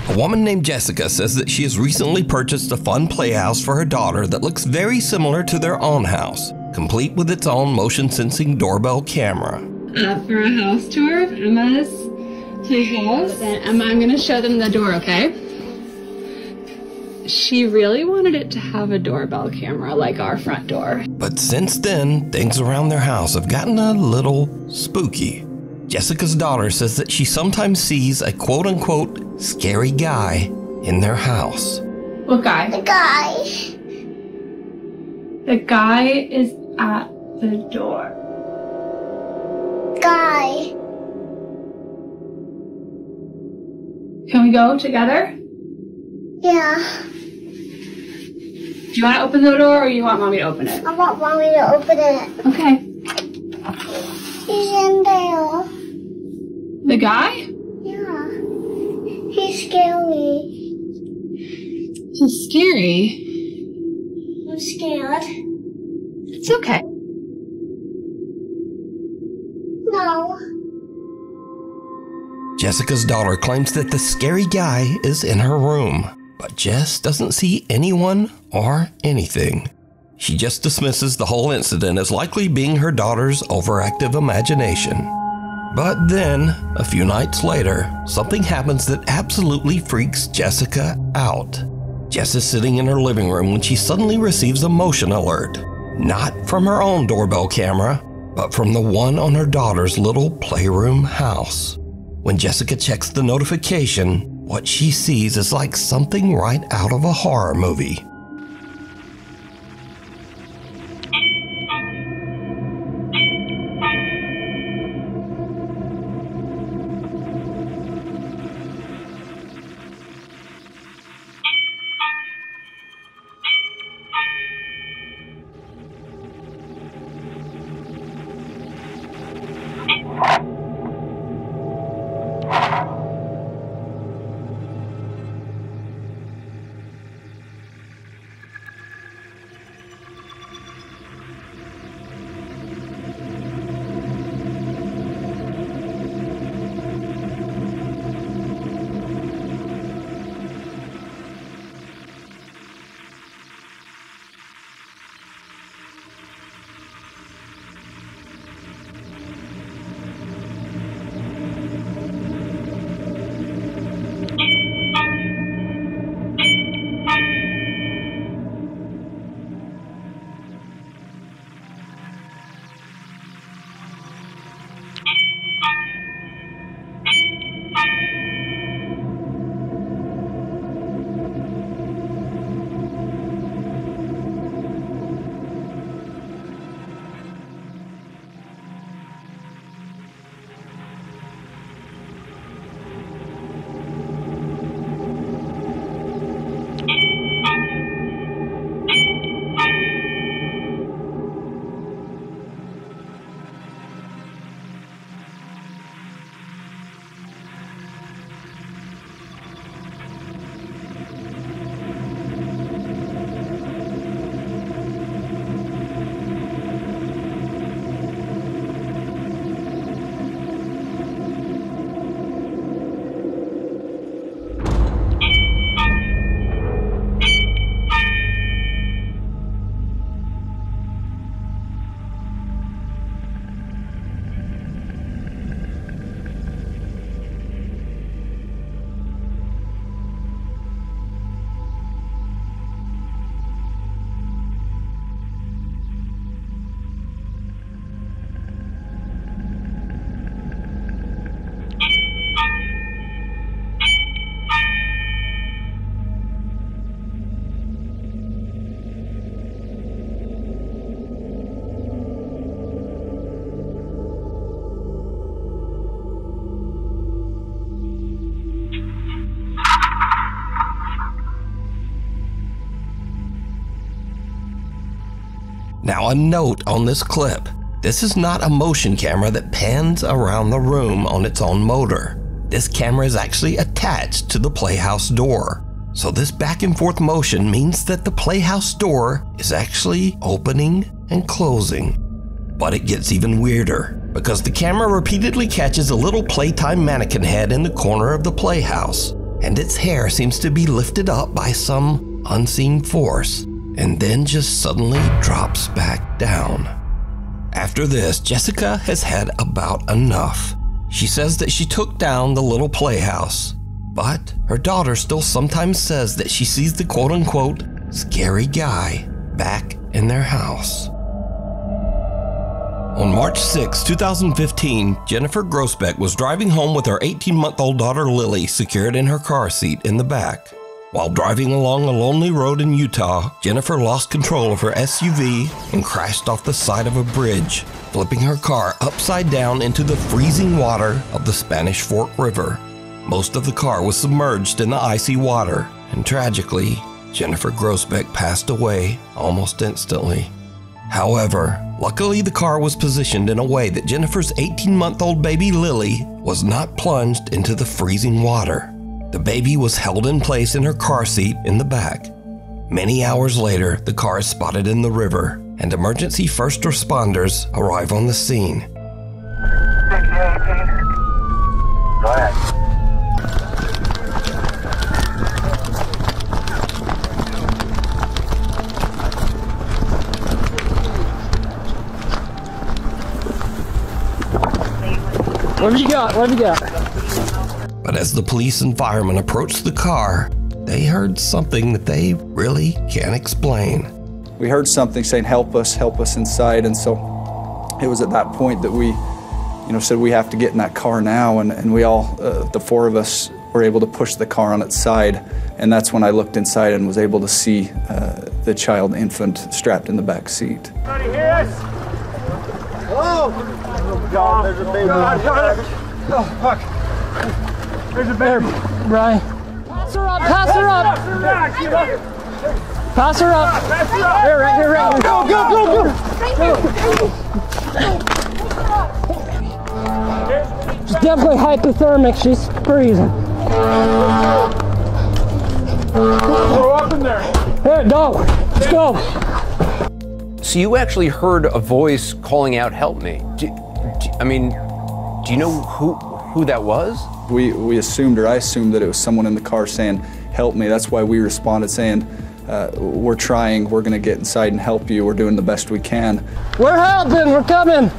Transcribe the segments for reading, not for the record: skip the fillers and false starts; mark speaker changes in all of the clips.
Speaker 1: A woman named Jessica says that she has recently purchased a fun playhouse for her daughter that looks very similar to their own house, complete with its own motion-sensing doorbell camera.
Speaker 2: For a house tour of Emma's playhouse. Emma, I'm going to show them the door, okay? She really wanted it to have a doorbell camera like our front door.
Speaker 1: But since then, things around their house have gotten a little spooky. Jessica's daughter says that she sometimes sees a quote-unquote scary guy in their house.
Speaker 2: What guy?
Speaker 3: The guy.
Speaker 2: The guy is at the door.
Speaker 3: Guy.
Speaker 2: Can we go together?
Speaker 3: Yeah.
Speaker 2: Do you want to open the door or you want Mommy to open it?
Speaker 3: I want Mommy to open it.
Speaker 2: Okay.
Speaker 3: He's in there.
Speaker 2: The guy?
Speaker 3: Yeah. He's scary.
Speaker 2: He's scary.
Speaker 3: I'm scared.
Speaker 2: It's okay.
Speaker 3: No.
Speaker 1: Jessica's daughter claims that the scary guy is in her room, but Jess doesn't see anyone or anything. She just dismisses the whole incident as likely being her daughter's overactive imagination. But then, a few nights later, something happens that absolutely freaks Jessica out. Jess is sitting in her living room when she suddenly receives a motion alert. Not from her own doorbell camera, but from the one on her daughter's little playroom house. When Jessica checks the notification, what she sees is like something right out of a horror movie. Now, a note on this clip. This is not a motion camera that pans around the room on its own motor. This camera is actually attached to the playhouse door. So this back and forth motion means that the playhouse door is actually opening and closing. But it gets even weirder, because the camera repeatedly catches a little playtime mannequin head in the corner of the playhouse. and its hair seems to be lifted up by some unseen force, and then just suddenly drops back down. After this, Jessica has had about enough. She says that she took down the little playhouse, but her daughter still sometimes says that she sees the quote-unquote scary guy back in their house. On March 6, 2015, Jennifer Grossbeck was driving home with her 18-month-old daughter Lily secured in her car seat in the back. While driving along a lonely road in Utah, Jennifer lost control of her SUV and crashed off the side of a bridge, flipping her car upside down into the freezing water of the Spanish Fork River. Most of the car was submerged in the icy water, and tragically, Jennifer Grossbeck passed away almost instantly. However, luckily the car was positioned in a way that Jennifer's 18-month-old baby Lily was not plunged into the freezing water. The baby was held in place in her car seat in the back. Many hours later, the car is spotted in the river, and emergency first responders arrive on the scene.
Speaker 4: 6818. Go ahead.
Speaker 5: What have you got? What have you got?
Speaker 1: But as the police and firemen approached the car, they heard something that they really can't explain.
Speaker 6: We heard something saying, help us inside. And so it was at that point that we, said we have to get in that car now. And we all, the four of us, were able to push the car on its side. And that's when I looked inside and was able to see the child infant strapped in the back seat.
Speaker 4: Anybody hear us? Hello? Oh, God, there's a baby. God. Oh, fuck. There's a baby.
Speaker 5: Brian. Pass her up, pass her up. Pass her up. Here, right here, right here.
Speaker 4: Go.
Speaker 5: She's definitely hypothermic. She's freezing.
Speaker 4: Throw up in there.
Speaker 5: Here, go. Let's go.
Speaker 7: So you actually heard a voice calling out, help me. Do you know who that was?
Speaker 6: We assumed, or I assumed, that it was someone in the car saying, help me. That's why we responded saying, we're trying, we're gonna get inside and help you, we're doing the best we can.
Speaker 5: We're helping, we're coming.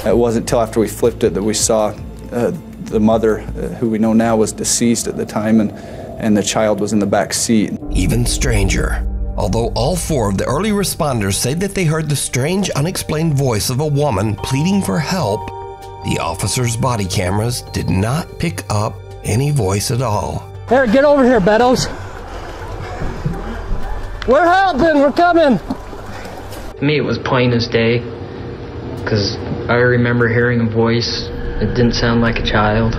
Speaker 6: It wasn't until after we flipped it that we saw the mother, who we know now was deceased at the time, and the child was in the back seat.
Speaker 1: Even stranger. Although all four of the early responders say that they heard the strange, unexplained voice of a woman pleading for help, the officers' body cameras did not pick up any voice at all.
Speaker 5: Here, get over here, Beddoes. We're helping, we're coming.
Speaker 8: To me, it was plain as day, because I remember hearing a voice. It didn't sound like a child.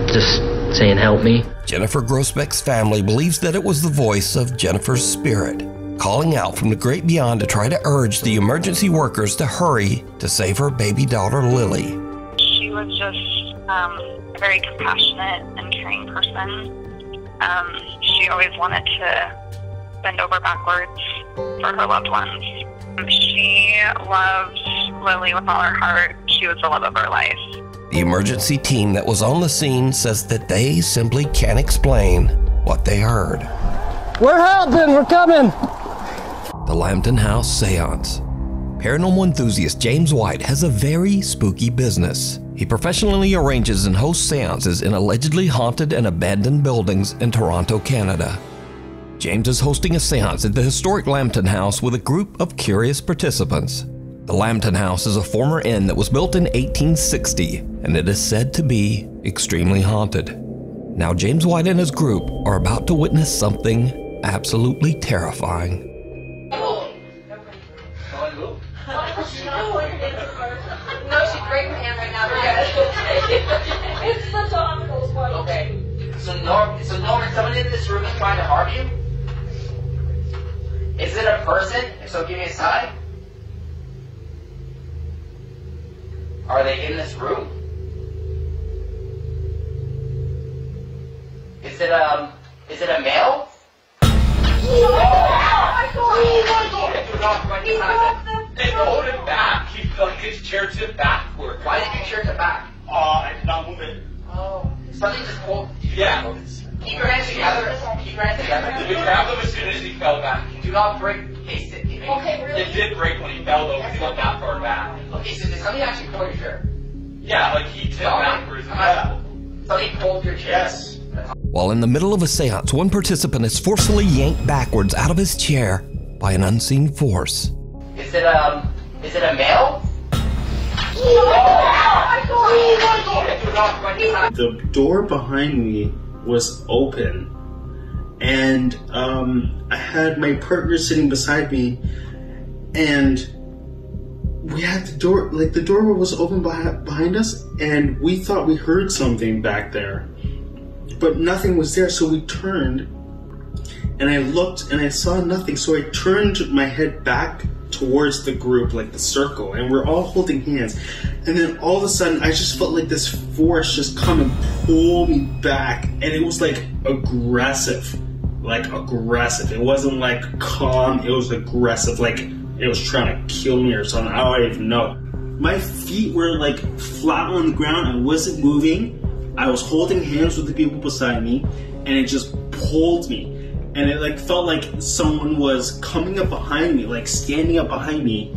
Speaker 8: Just saying, help me.
Speaker 1: Jennifer Grossbeck's family believes that it was the voice of Jennifer's spirit, calling out from the great beyond to try to urge the emergency workers to hurry to save her baby daughter Lily.
Speaker 9: She was just a very compassionate and caring person. She always wanted to bend over backwards for her loved ones. She loved Lily with all her heart. She was the love of her life.
Speaker 1: The emergency team that was on the scene says that they simply can't explain what they heard.
Speaker 5: We're helping, we're coming.
Speaker 1: The Lambton House Seance. Paranormal enthusiast James White has a very spooky business. He professionally arranges and hosts seances in allegedly haunted and abandoned buildings in Toronto, Canada. James is hosting a seance at the historic Lambton House with a group of curious participants. The Lambton House is a former inn that was built in 1860, and it is said to be extremely haunted. Now James White and his group are about to witness something absolutely terrifying.
Speaker 10: No, she's breaking my hand right now. It's the Domino's one. Okay. So Norman, someone in this room is trying to harm you? Is it a person? If so, give me a sign. Are they in this room? Is it a male? Oh my God! They hold it back. His chair tipped backward. Why did your chair tip back? I did not move it. Oh. Something just pulled. Yeah. Keep your hands together. Keep your hands together.
Speaker 11: We grabbed him as soon as he fell back.
Speaker 10: Do not break. Okay, really?
Speaker 11: It did break when he fell though, because he went that far back.
Speaker 10: Okay, so did somebody actually pull your chair?
Speaker 11: Yeah, like he tipped backwards.
Speaker 10: Somebody pulled your chair?
Speaker 11: Yes.
Speaker 1: While in the middle of a seance, one participant is forcefully yanked backwards out of his chair by an unseen force.
Speaker 10: Is it a male?
Speaker 12: The door behind me was open, and I had my partner sitting beside me, and we had the door, like the door was open behind us, and we thought we heard something back there, but nothing was there. So we turned, and I looked, and I saw nothing. So I turned my head back towards the group, like the circle, and we're all holding hands. And then all of a sudden, I just felt like this force just come and pull me back, and it was like aggressive. It wasn't like calm, it was aggressive, like it was trying to kill me or something. I don't even know. My feet were like flat on the ground. I wasn't moving. I was holding hands with the people beside me, and it just pulled me. And it like felt like someone was coming up behind me, like standing up behind me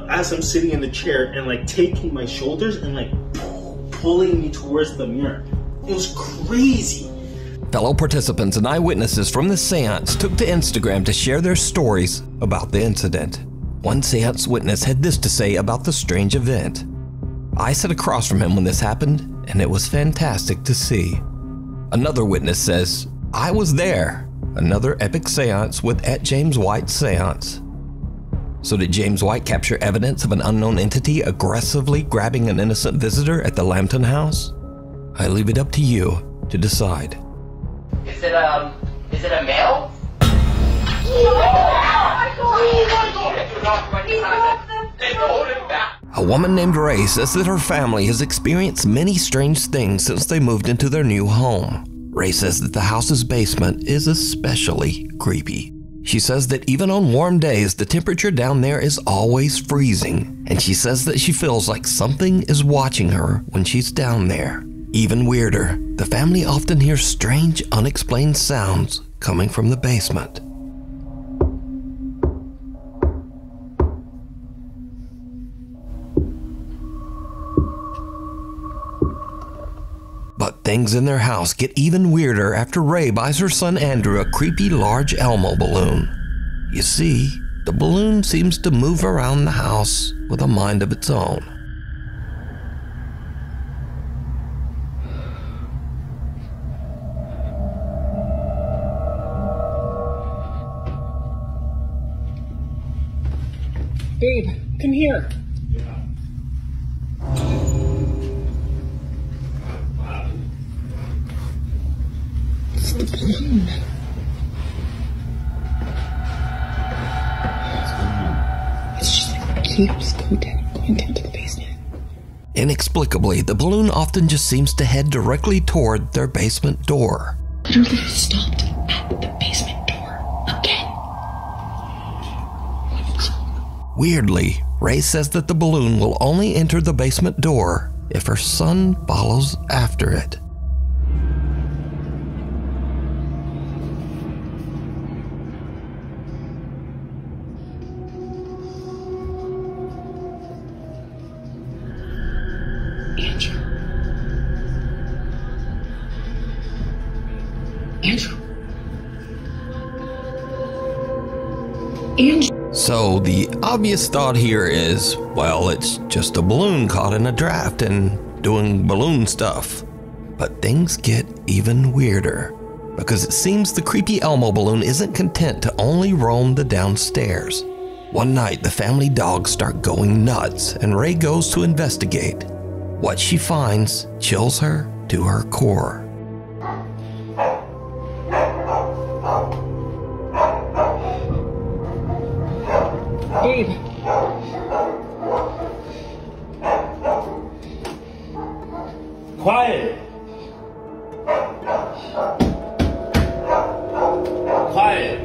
Speaker 12: as I'm sitting in the chair, and like taking my shoulders and like pulling me towards the mirror. It was crazy.
Speaker 1: Fellow participants and eyewitnesses from the seance took to Instagram to share their stories about the incident. One seance witness had this to say about the strange event. I sat across from him when this happened, and it was fantastic to see. Another witness says, I was there. Another epic seance with @James White seance. So did James White capture evidence of an unknown entity aggressively grabbing an innocent visitor at the Lambton house? I leave it up to you to decide.
Speaker 10: Is it a male?
Speaker 1: A woman named Ray says that her family has experienced many strange things since they moved into their new home. Ray says that the house's basement is especially creepy. She says that even on warm days, the temperature down there is always freezing, and she says that she feels like something is watching her when she's down there. Even weirder, the family often hears strange, unexplained sounds coming from the basement. But things in their house get even weirder after Ray buys her son Andrew a creepy large Elmo balloon. You see, the balloon seems to move around the house with a mind of its own.
Speaker 5: Babe, come here. It's the balloon. It's just like keeps going down to the basement.
Speaker 1: Inexplicably, the balloon often just seems to head directly toward their basement door.
Speaker 5: Literally stopped at the basement door again.
Speaker 1: Weirdly, Ray says that the balloon will only enter the basement door if her son follows after it. So the obvious thought here is, well, it's just a balloon caught in a draft and doing balloon stuff. But things get even weirder, because it seems the creepy Elmo balloon isn't content to only roam the downstairs. One night, the family dogs start going nuts, and Ray goes to investigate. What she finds chills her to her core.
Speaker 5: Babe.
Speaker 11: Quiet. Quiet.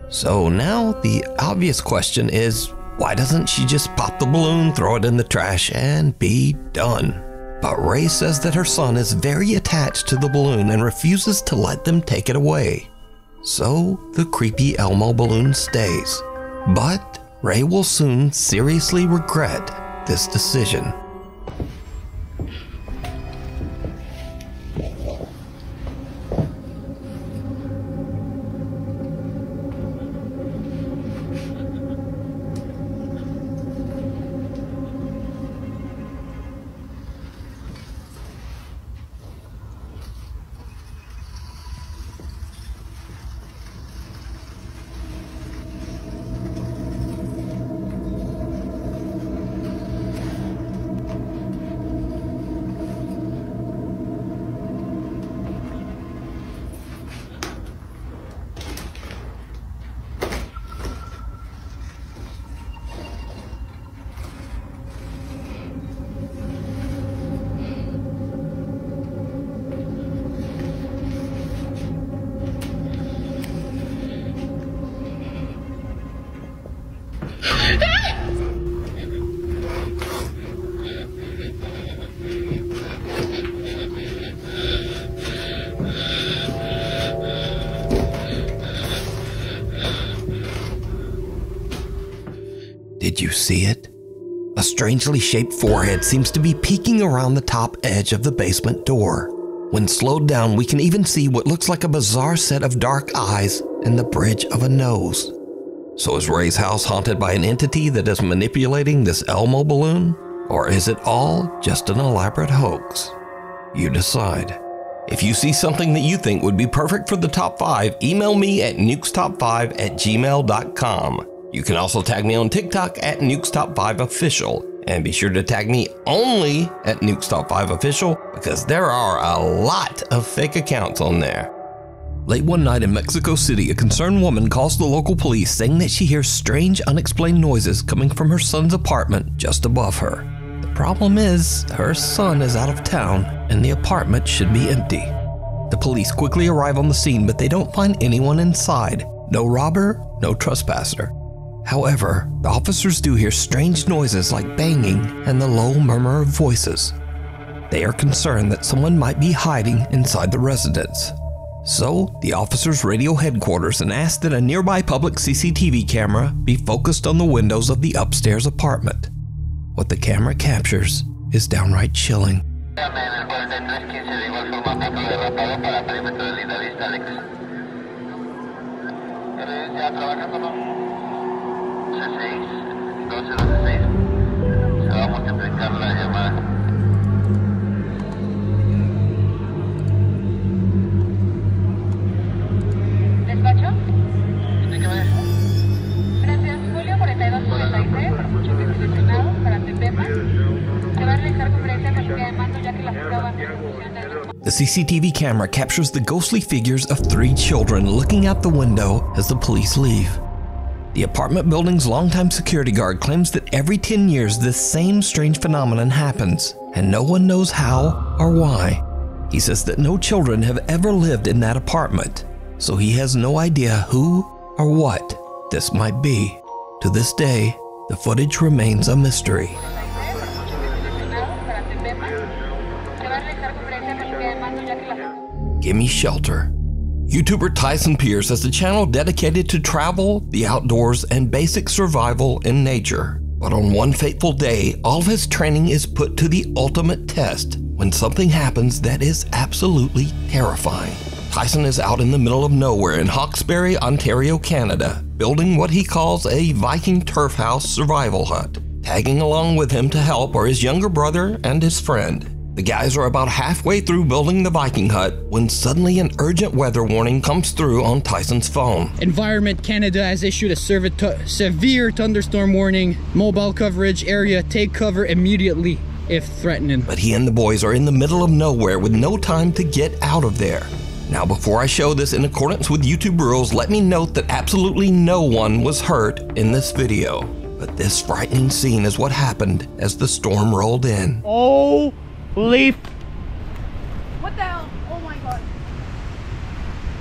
Speaker 1: So now the obvious question is, why doesn't she just pop the balloon, throw it in the trash, and be done? But Ray says that her son is very attached to the balloon and refuses to let them take it away. So the creepy Elmo balloon stays. But Ray will soon seriously regret this decision. Did you see it? A strangely shaped forehead seems to be peeking around the top edge of the basement door. When slowed down, we can even see what looks like a bizarre set of dark eyes and the bridge of a nose. So is Ray's house haunted by an entity that is manipulating this Elmo balloon? Or is it all just an elaborate hoax? You decide. If you see something that you think would be perfect for the top 5, email me at nukestop5@gmail.com. You can also tag me on TikTok at NukesTop5Official, and be sure to tag me only at NukesTop5Official because there are a lot of fake accounts on there. Late one night in Mexico City, a concerned woman calls the local police saying that she hears strange, unexplained noises coming from her son's apartment just above her. The problem is, her son is out of town and the apartment should be empty. The police quickly arrive on the scene, but they don't find anyone inside. No robber, no trespasser. However, the officers do hear strange noises like banging and the low murmur of voices. They are concerned that someone might be hiding inside the residence. So, the officers radio headquarters and ask that a nearby public CCTV camera be focused on the windows of the upstairs apartment. What the camera captures is downright chilling. The CCTV camera captures the ghostly figures of 3 children looking out the window as the police leave. The apartment building's longtime security guard claims that every 10 years this same strange phenomenon happens, and no one knows how or why. He says that no children have ever lived in that apartment, so he has no idea who or what this might be. To this day, the footage remains a mystery. Gimme Shelter. YouTuber Tyson Pierce has a channel dedicated to travel, the outdoors, and basic survival in nature. But on one fateful day, all of his training is put to the ultimate test when something happens that is absolutely terrifying. Tyson is out in the middle of nowhere in Hawkesbury, Ontario, Canada, building what he calls a Viking turf house survival hut. Tagging along with him to help are his younger brother and his friend. The guys are about halfway through building the Viking hut when suddenly an urgent weather warning comes through on Tyson's phone.
Speaker 13: Environment Canada has issued a severe thunderstorm warning. Mobile coverage area, take cover immediately if threatening.
Speaker 1: But he and the boys are in the middle of nowhere with no time to get out of there. Now, before I show this in accordance with YouTube rules, let me note that absolutely no one was hurt in this video. But this frightening scene is what happened as the storm rolled in.
Speaker 13: Oh! Leaf.
Speaker 14: What the hell? Oh my god.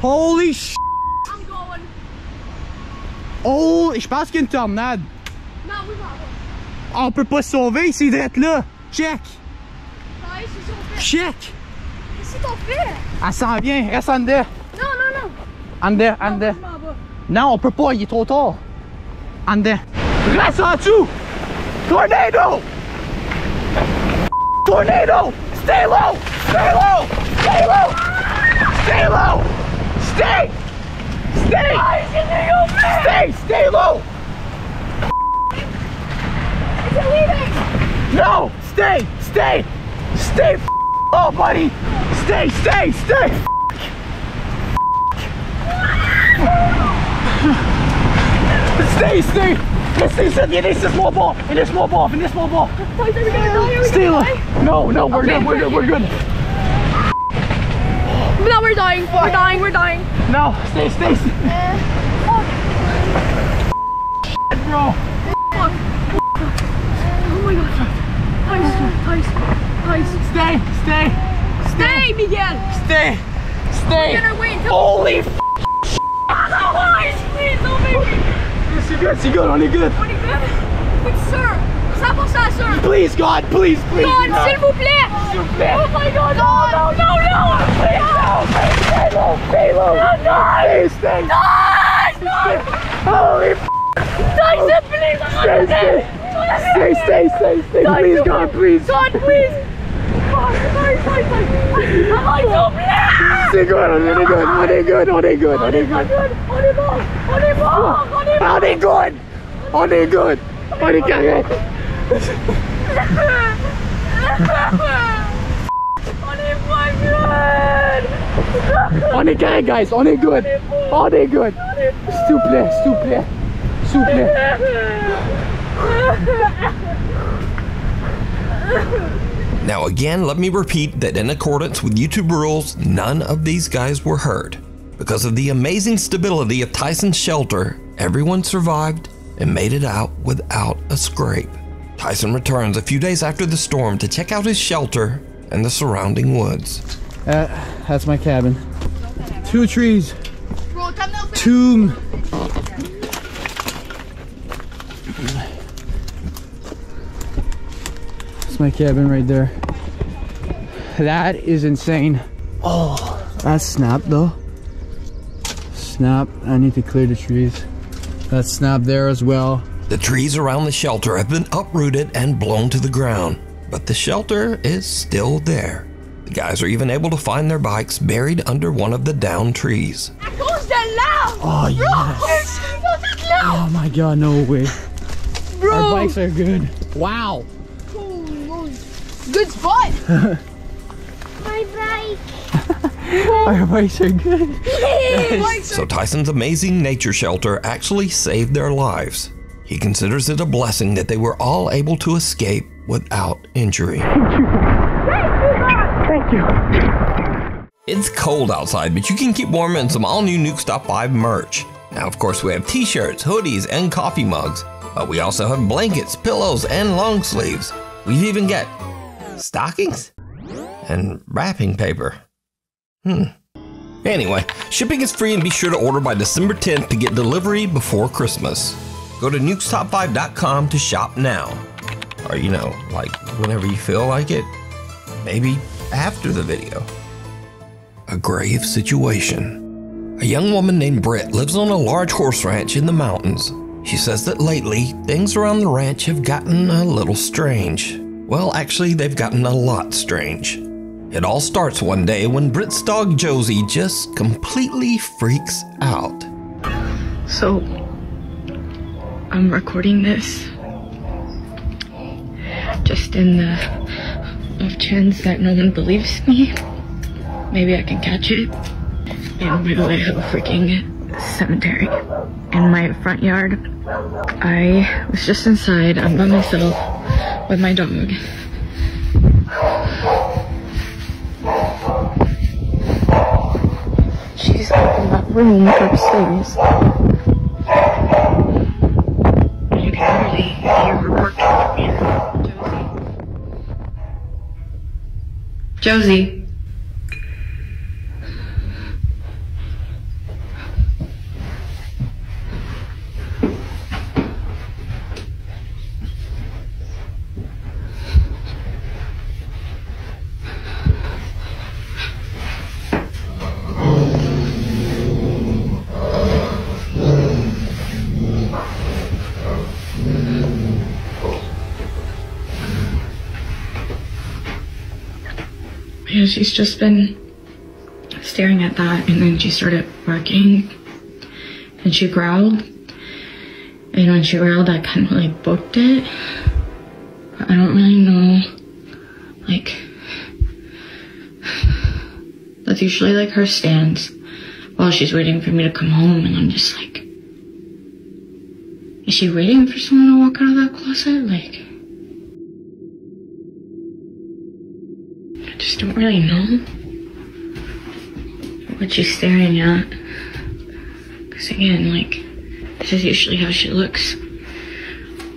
Speaker 13: Holy sh**.
Speaker 14: I'm going.
Speaker 13: Oh, je pense qu'il y a une tornade.
Speaker 14: Non, oui, non.
Speaker 13: On peut pas se sauver, c'est d'être là. Check.
Speaker 14: Ouais, c'est sûr, on fait.
Speaker 13: Check.
Speaker 14: Qu'est-ce qu'on fait?
Speaker 13: Elle s'en vient, reste en dedans.
Speaker 14: Non, non, non.
Speaker 13: En dedans, en dedans. Non, on peut pas, il est trop tard. En dedans. Reste en dessous. Tornado. Tornado. Stay low. Stay low. Stay low. Stay low. Stay. Stay. Stay. Stay low.
Speaker 14: Is it leaving?
Speaker 13: No. Stay. Stay. Stay. Oh, buddy. Stay. Stay. Stay. Stay. Stay. Stay. Stay. This is more ball. And this more ball. And this more ball. Stay low. No. No. We're good. We're good. We're good.
Speaker 14: No, we're dying. We're dying. We're dying.
Speaker 13: No. Stay. Stay.
Speaker 14: Oh.
Speaker 13: Bro.
Speaker 14: Oh my god. Tice.
Speaker 13: Stay. Stay.
Speaker 14: Stay, Miguel.
Speaker 13: Stay. Stay.
Speaker 14: We're gonna wait until.
Speaker 13: Holy f.
Speaker 14: No, Tice, please, no, baby.
Speaker 13: C'est good, on est good.
Speaker 14: On est good? It's sir. 100% sir.
Speaker 13: Please, God, please, please.
Speaker 14: God, s'il vous plaît.
Speaker 13: S'il vous plaît.
Speaker 14: Oh my god, no.
Speaker 13: Please, no. Stay low, stay low.
Speaker 14: No.
Speaker 13: Stay.
Speaker 14: No.
Speaker 13: Holy f.
Speaker 14: Tice, please.
Speaker 13: Stay. Please, God, please.
Speaker 14: God, please. Sorry. I'm so blessed.
Speaker 13: C'est good, on est good.
Speaker 14: On est bon.
Speaker 13: On est correct. On est correct, guys. On est good. S'il vous plaît.
Speaker 1: Now again, let me repeat that in accordance with YouTube rules, none of these guys were hurt. Because of the amazing stability of Tyson's shelter, everyone survived and made it out without a scrape. Tyson returns a few days after the storm to check out his shelter and the surrounding woods.
Speaker 13: That's my cabin. 2 trees. 2. That's my cabin right there. That is insane. Oh, that's snap though. Snap. I need to clear the trees. That's snap there as well.
Speaker 1: The trees around the shelter have been uprooted and blown to the ground, but the shelter is still there. The guys are even able to find their bikes buried under one of the downed trees.
Speaker 13: Oh, yes. Oh my god, no way.
Speaker 14: Bro.
Speaker 13: Our bikes are good. Wow.
Speaker 14: Good spot.
Speaker 3: My bike.
Speaker 13: Our bikes are good.
Speaker 1: So Tyson's amazing nature shelter actually saved their lives. He considers it a blessing that they were all able to escape without injury.
Speaker 13: Thank you.
Speaker 1: It's cold outside, but you can keep warm in some all-new Nukes Top 5 merch. Now, of course, we have t-shirts, hoodies, and coffee mugs, but we also have blankets, pillows, and long sleeves. We've even got stockings and wrapping paper. Anyway, shipping is free and be sure to order by December 10th to get delivery before Christmas. Go to nukestop5.com to shop now. Or, you know, like whenever you feel like it. Maybe after the video. A grave situation. A young woman named Britt lives on a large horse ranch in the mountains. She says that lately, things around the ranch have gotten a little strange. Well, actually, they've gotten a lot strange. It all starts one day when Britt's dog Josie just completely freaks out.
Speaker 15: So, I'm recording this just in the off chance that no one believes me. Maybe I can catch it in real life of a freaking cemetery. In my front yard, I was just inside. I'm by myself with my dog. She's up in that room upstairs. You can really hear her working from here. Josie. Yeah, she's just been staring at that, and then she started barking, and she growled. And when she growled, I kind of like booked it. But I don't really know, like, that's usually like her stance while she's waiting for me to come home, and I'm just like, is she waiting for someone to walk out of that closet? Like, I just don't really know what she's staring at. Because again, like, this is usually how she looks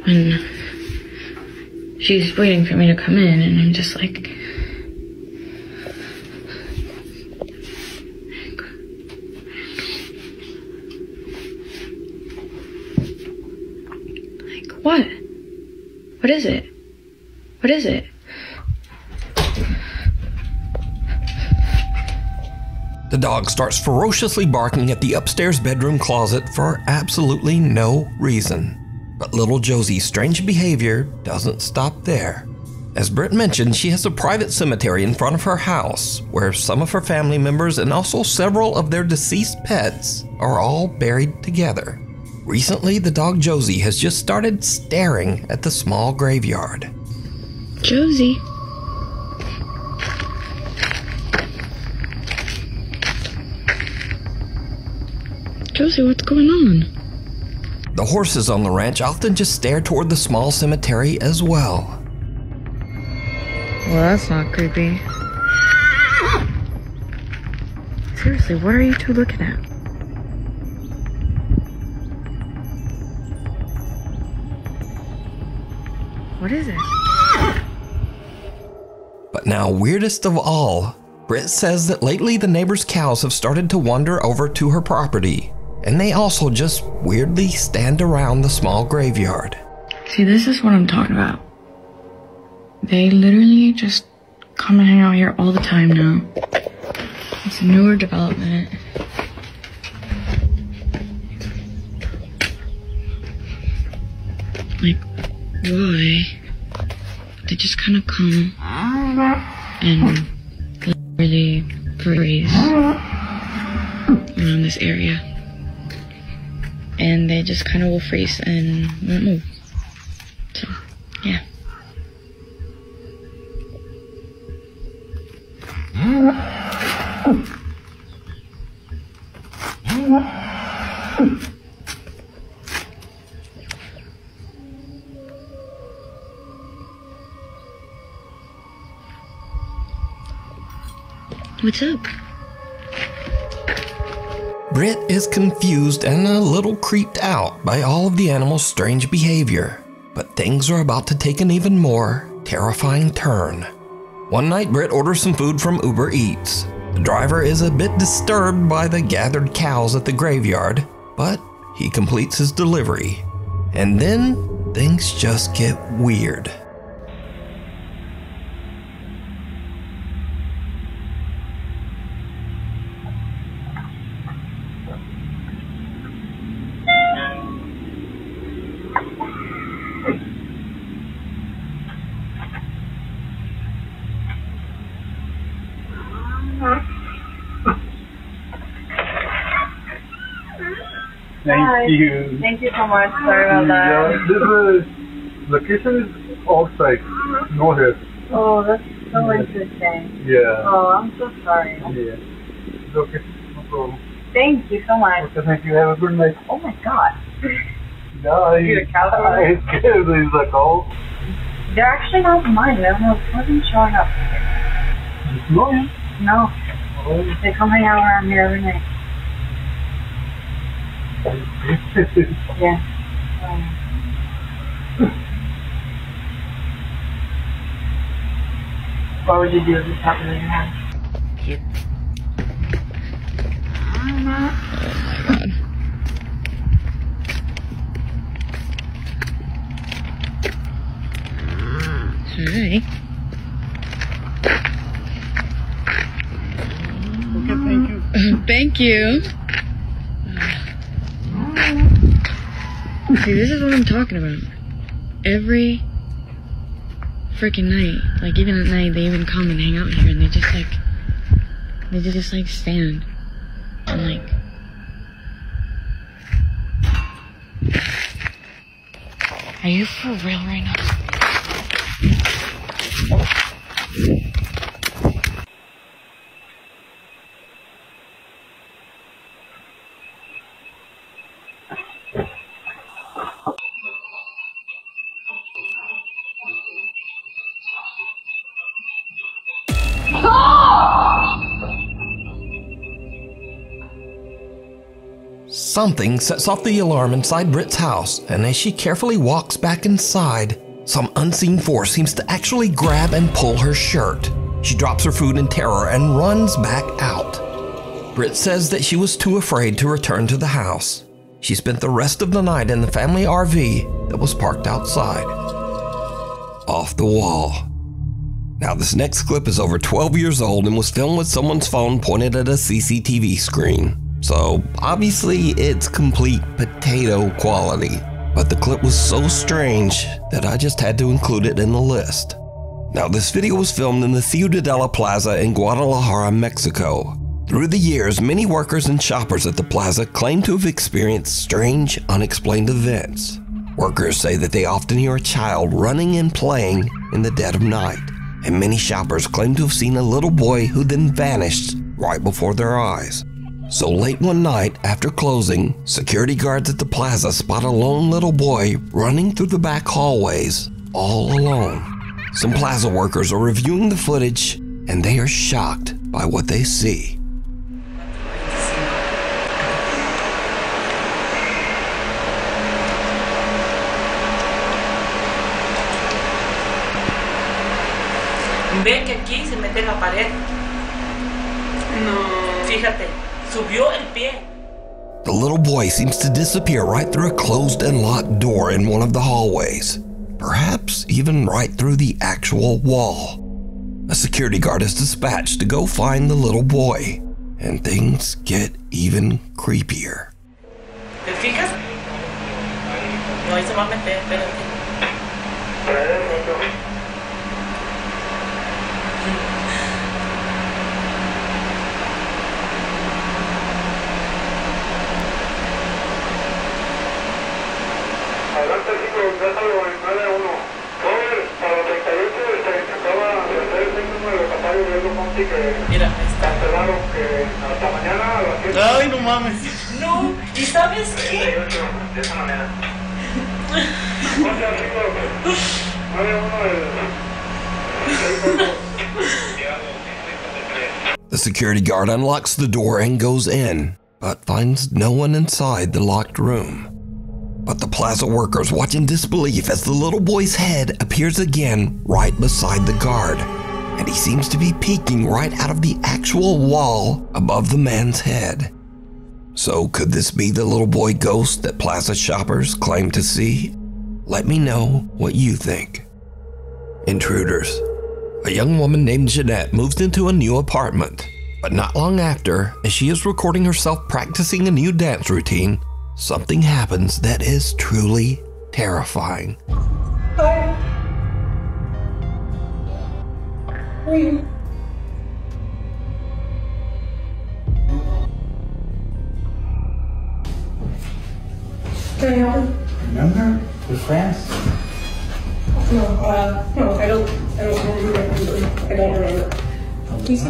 Speaker 15: when she's waiting for me to come in, and I'm just like, what? What is it? What is it?
Speaker 1: The dog starts ferociously barking at the upstairs bedroom closet for absolutely no reason. But little Josie's strange behavior doesn't stop there. As Britt mentioned, she has a private cemetery in front of her house where some of her family members and also several of their deceased pets are all buried together. Recently, the dog Josie has just started staring at the small graveyard.
Speaker 15: Josie. Josie, what's going on?
Speaker 1: The horses on the ranch often just stare toward the small cemetery as well.
Speaker 15: Well, that's not creepy. Seriously, what are you two looking at? What is it?
Speaker 1: But now, weirdest of all, Britt says that lately the neighbors' cows have started to wander over to her property, and they also just weirdly stand around the small graveyard.
Speaker 15: See, this is what I'm talking about. They literally just come and hang out here all the time now. It's a newer development. Like, why? They just kind of come and literally freeze around this area. And they just kind of will freeze and won't move. So, yeah. What's up?
Speaker 1: Britt is confused and a little creeped out by all of the animals' strange behavior, but things are about to take an even more terrifying turn. One night, Britt orders some food from Uber Eats. The driver is a bit disturbed by the gathered cows at the graveyard, but he completes his delivery. And then things just get weird.
Speaker 4: Thank you.
Speaker 16: Thank you so much. Sorry about that.
Speaker 4: This location is outside, no here.
Speaker 16: Oh, that's so interesting.
Speaker 4: Yeah.
Speaker 16: Oh, I'm so sorry.
Speaker 4: Yeah. It's okay. No problem.
Speaker 16: Thank you so much.
Speaker 4: Okay, thank you. Have a good night.
Speaker 16: Oh my god.
Speaker 4: Yeah,
Speaker 16: You a cow?
Speaker 4: I'm scared. There's a cow.
Speaker 16: They're actually not mine. They're wasn't showing up here.
Speaker 4: No, yeah.
Speaker 16: No. They come hang out around here every night. Yeah. What would you do if this happened in your house?
Speaker 15: Oh my god. Hi.
Speaker 4: Okay, thank you.
Speaker 15: Thank you. See, this is what I'm talking about. Every freaking night. Like, even at night, they even come and hang out here, and they just like stand and like. Are you for real right now?
Speaker 1: Something sets off the alarm inside Britt's house, and as she carefully walks back inside, some unseen force seems to actually grab and pull her shirt. She drops her food in terror and runs back out. Britt says that she was too afraid to return to the house. She spent the rest of the night in the family RV that was parked outside. Off the wall. Now, this next clip is over 12 years old and was filmed with someone's phone pointed at a CCTV screen. So, obviously, it's complete potato quality. But the clip was so strange that I just had to include it in the list. Now, this video was filmed in the Ciudadela Plaza in Guadalajara, Mexico. Through the years, many workers and shoppers at the plaza claim to have experienced strange, unexplained events. Workers say that they often hear a child running and playing in the dead of night. And many shoppers claim to have seen a little boy who then vanished right before their eyes. So late one night after closing, security guards at the plaza spot a lone little boy running through the back hallways all alone. Some plaza workers are reviewing the footage and they are shocked by what they see.
Speaker 10: Ve que aquí se mete en la pared. No. Fíjate. Subió el pie.
Speaker 1: The little boy seems to disappear right through a closed and locked door in one of the hallways, perhaps even right through the actual wall. A security guard is dispatched to go find the little boy, and things get even creepier.
Speaker 10: ¿Te fijas? No, ahí se va a meter, espérate. Mira, ahí está.
Speaker 4: Hasta mañana a las 7.
Speaker 10: Ay, no mames. No, ¿y sabes qué?
Speaker 4: De esa manera.
Speaker 1: The security guard unlocks the door and goes in, but finds no one inside the locked room. But the plaza workers watch in disbelief as the little boy's head appears again right beside the guard, and he seems to be peeking right out of the actual wall above the man's head. So could this be the little boy ghost that plaza shoppers claim to see? Let me know what you think. Intruders. A young woman named Jeanette moves into a new apartment, but not long after, as she is recording herself practicing a new dance routine, something happens that is truly terrifying.
Speaker 14: Can I help you?
Speaker 4: Remember? We're friends.
Speaker 14: No, I don't remember who that was. I don't remember. Please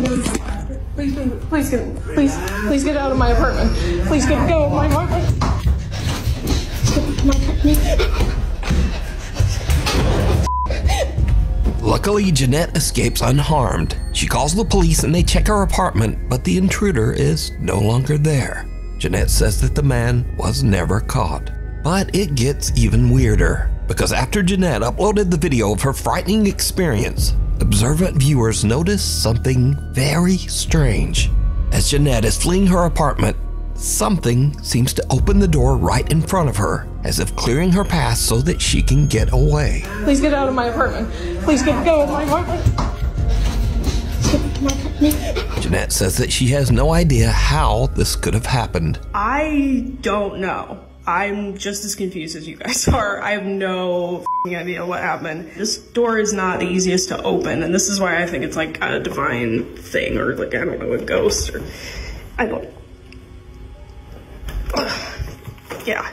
Speaker 14: get out. Please get out of my apartment. Please get out of my apartment.
Speaker 1: Luckily, Jeanette escapes unharmed. She calls the police and they check her apartment, but the intruder is no longer there. Jeanette says that the man was never caught. But it gets even weirder, because after Jeanette uploaded the video of her frightening experience, observant viewers notice something very strange. As Jeanette is fleeing her apartment, something seems to open the door right in front of her, as if clearing her path so that she can get away.
Speaker 14: Please get out of my apartment. Please get out of my apartment.
Speaker 1: Jeanette says that she has no idea how this could have happened.
Speaker 17: I don't know.
Speaker 14: I'm just as confused as you guys are. I have no f***ing idea what happened. This door is not the easiest to open, and this is why I think it's like a divine thing, or like, I don't know, a ghost, or I don't. Yeah.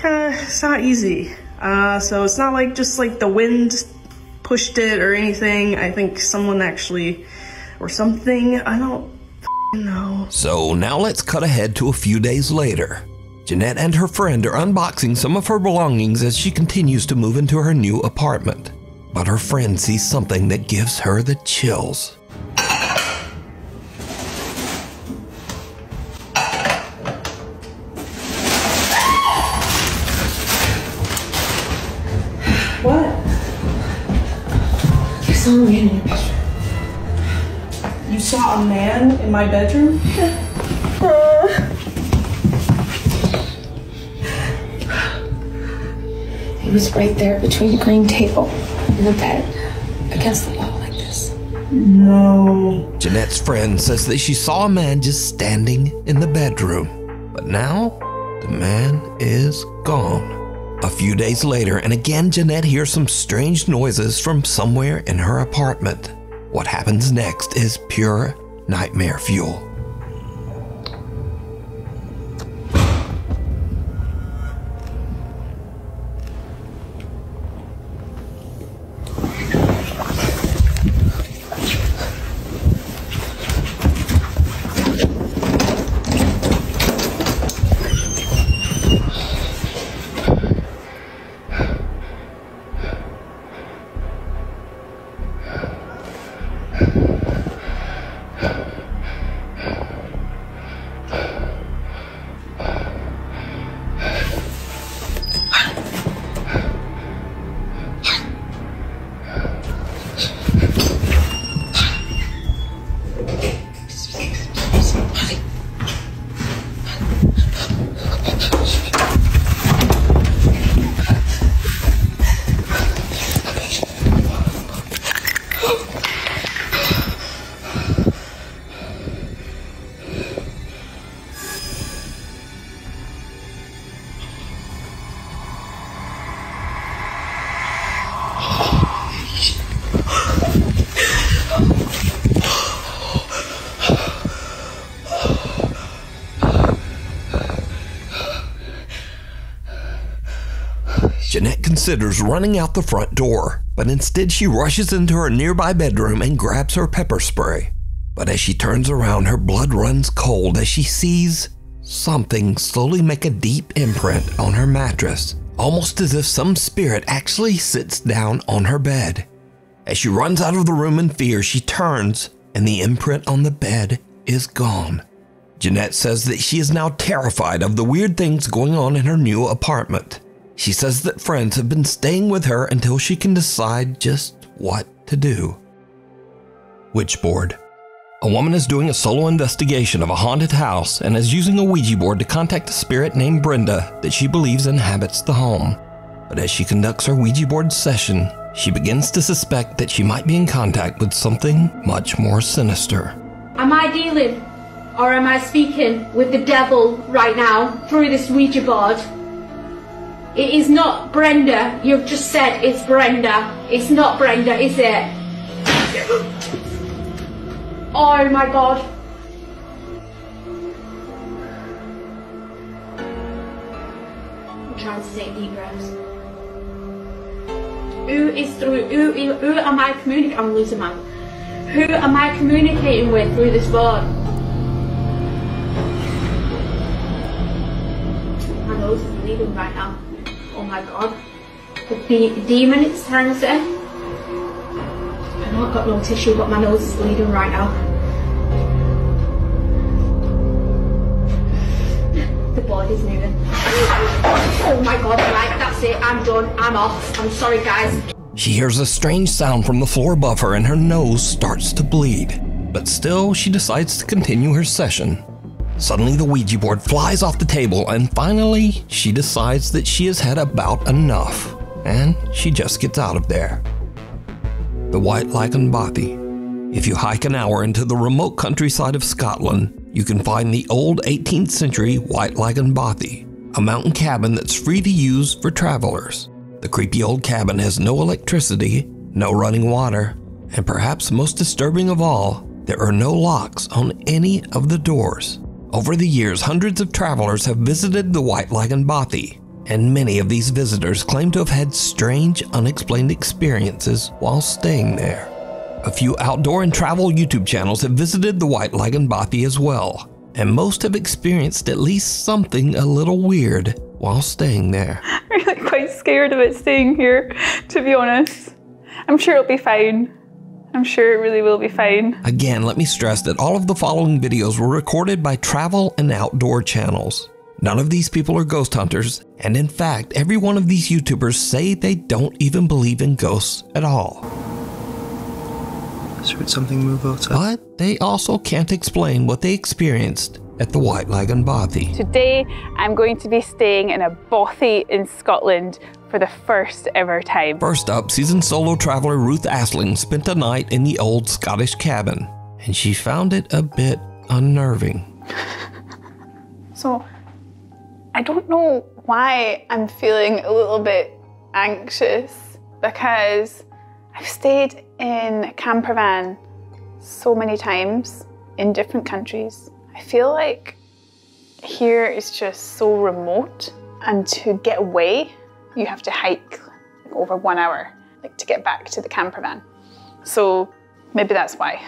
Speaker 14: It's not easy. So it's not like just like the wind pushed it or anything. I think someone actually, or something, I don't know.
Speaker 1: So now let's cut ahead to a few days later. Jeanette and her friend are unboxing some of her belongings as she continues to move into her new apartment. But her friend sees something that gives her the chills.
Speaker 14: What?
Speaker 5: I saw a man in your bedroom.
Speaker 14: You saw a man in my bedroom?
Speaker 5: He was right there between the green table and the bed, against the wall like this.
Speaker 14: No.
Speaker 1: Jeanette's friend says that she saw a man just standing in the bedroom. But now, the man is gone. A few days later, and again Jeanette hears some strange noises from somewhere in her apartment. What happens next is pure nightmare fuel. Jeanette considers running out the front door, but instead she rushes into her nearby bedroom and grabs her pepper spray. But as she turns around, her blood runs cold as she sees something slowly make a deep imprint on her mattress, almost as if some spirit actually sits down on her bed. As she runs out of the room in fear, she turns and the imprint on the bed is gone. Jeanette says that she is now terrified of the weird things going on in her new apartment. She says that friends have been staying with her until she can decide just what to do. Witchboard. A woman is doing a solo investigation of a haunted house and is using a Ouija board to contact a spirit named Brenda that she believes inhabits the home. But as she conducts her Ouija board session, she begins to suspect that she might be in contact with something much more sinister.
Speaker 17: Am I dealing, or am I speaking with the devil right now through this Ouija board? It is not Brenda. You've just said it's Brenda. It's not Brenda, is it? Oh my God. I'm trying to take deep breaths. Who am I communicating? I'm losing my. Who am I communicating with through this board? My nose is bleeding right now. Oh my God. The demon it's trying to say. I know I've got no tissue, but my nose is bleeding right now. The board is moving. Oh my God, right, that's it. I'm done. I'm off. I'm sorry, guys.
Speaker 1: She hears a strange sound from the floor above her and her nose starts to bleed. But still, she decides to continue her session. Suddenly, the Ouija board flies off the table, and finally, she decides that she has had about enough, and she just gets out of there. The White Lichen Bothy. If you hike an hour into the remote countryside of Scotland, you can find the old 18th century White Lagan Bothy, a mountain cabin that's free to use for travelers. The creepy old cabin has no electricity, no running water, and perhaps most disturbing of all, there are no locks on any of the doors. Over the years, hundreds of travelers have visited the White Lagan Bothy, and many of these visitors claim to have had strange, unexplained experiences while staying there. A few outdoor and travel YouTube channels have visited the White Lagan Bothy as well, and most have experienced at least something a little weird while staying there.
Speaker 18: I'm really quite scared of it staying here, to be honest. I'm sure it'll be fine. I'm sure it really will be fine.
Speaker 1: Again, let me stress that all of the following videos were recorded by travel and outdoor channels. None of these people are ghost hunters, and in fact, every one of these YouTubers say they don't even believe in ghosts at all.
Speaker 19: Should something move outside?
Speaker 1: But they also can't explain what they experienced at the White Lagan Bothy.
Speaker 18: Today, I'm going to be staying in a bothy in Scotland for the first ever time.
Speaker 1: First up, seasoned solo traveler Ruth Asling spent a night in the old Scottish cabin, and she found it a bit unnerving.
Speaker 18: So, I don't know why I'm feeling a little bit anxious, because I've stayed in a camper van so many times in different countries. I feel like here is just so remote, and to get away, you have to hike over 1 hour, like, to get back to the camper van. So maybe that's why.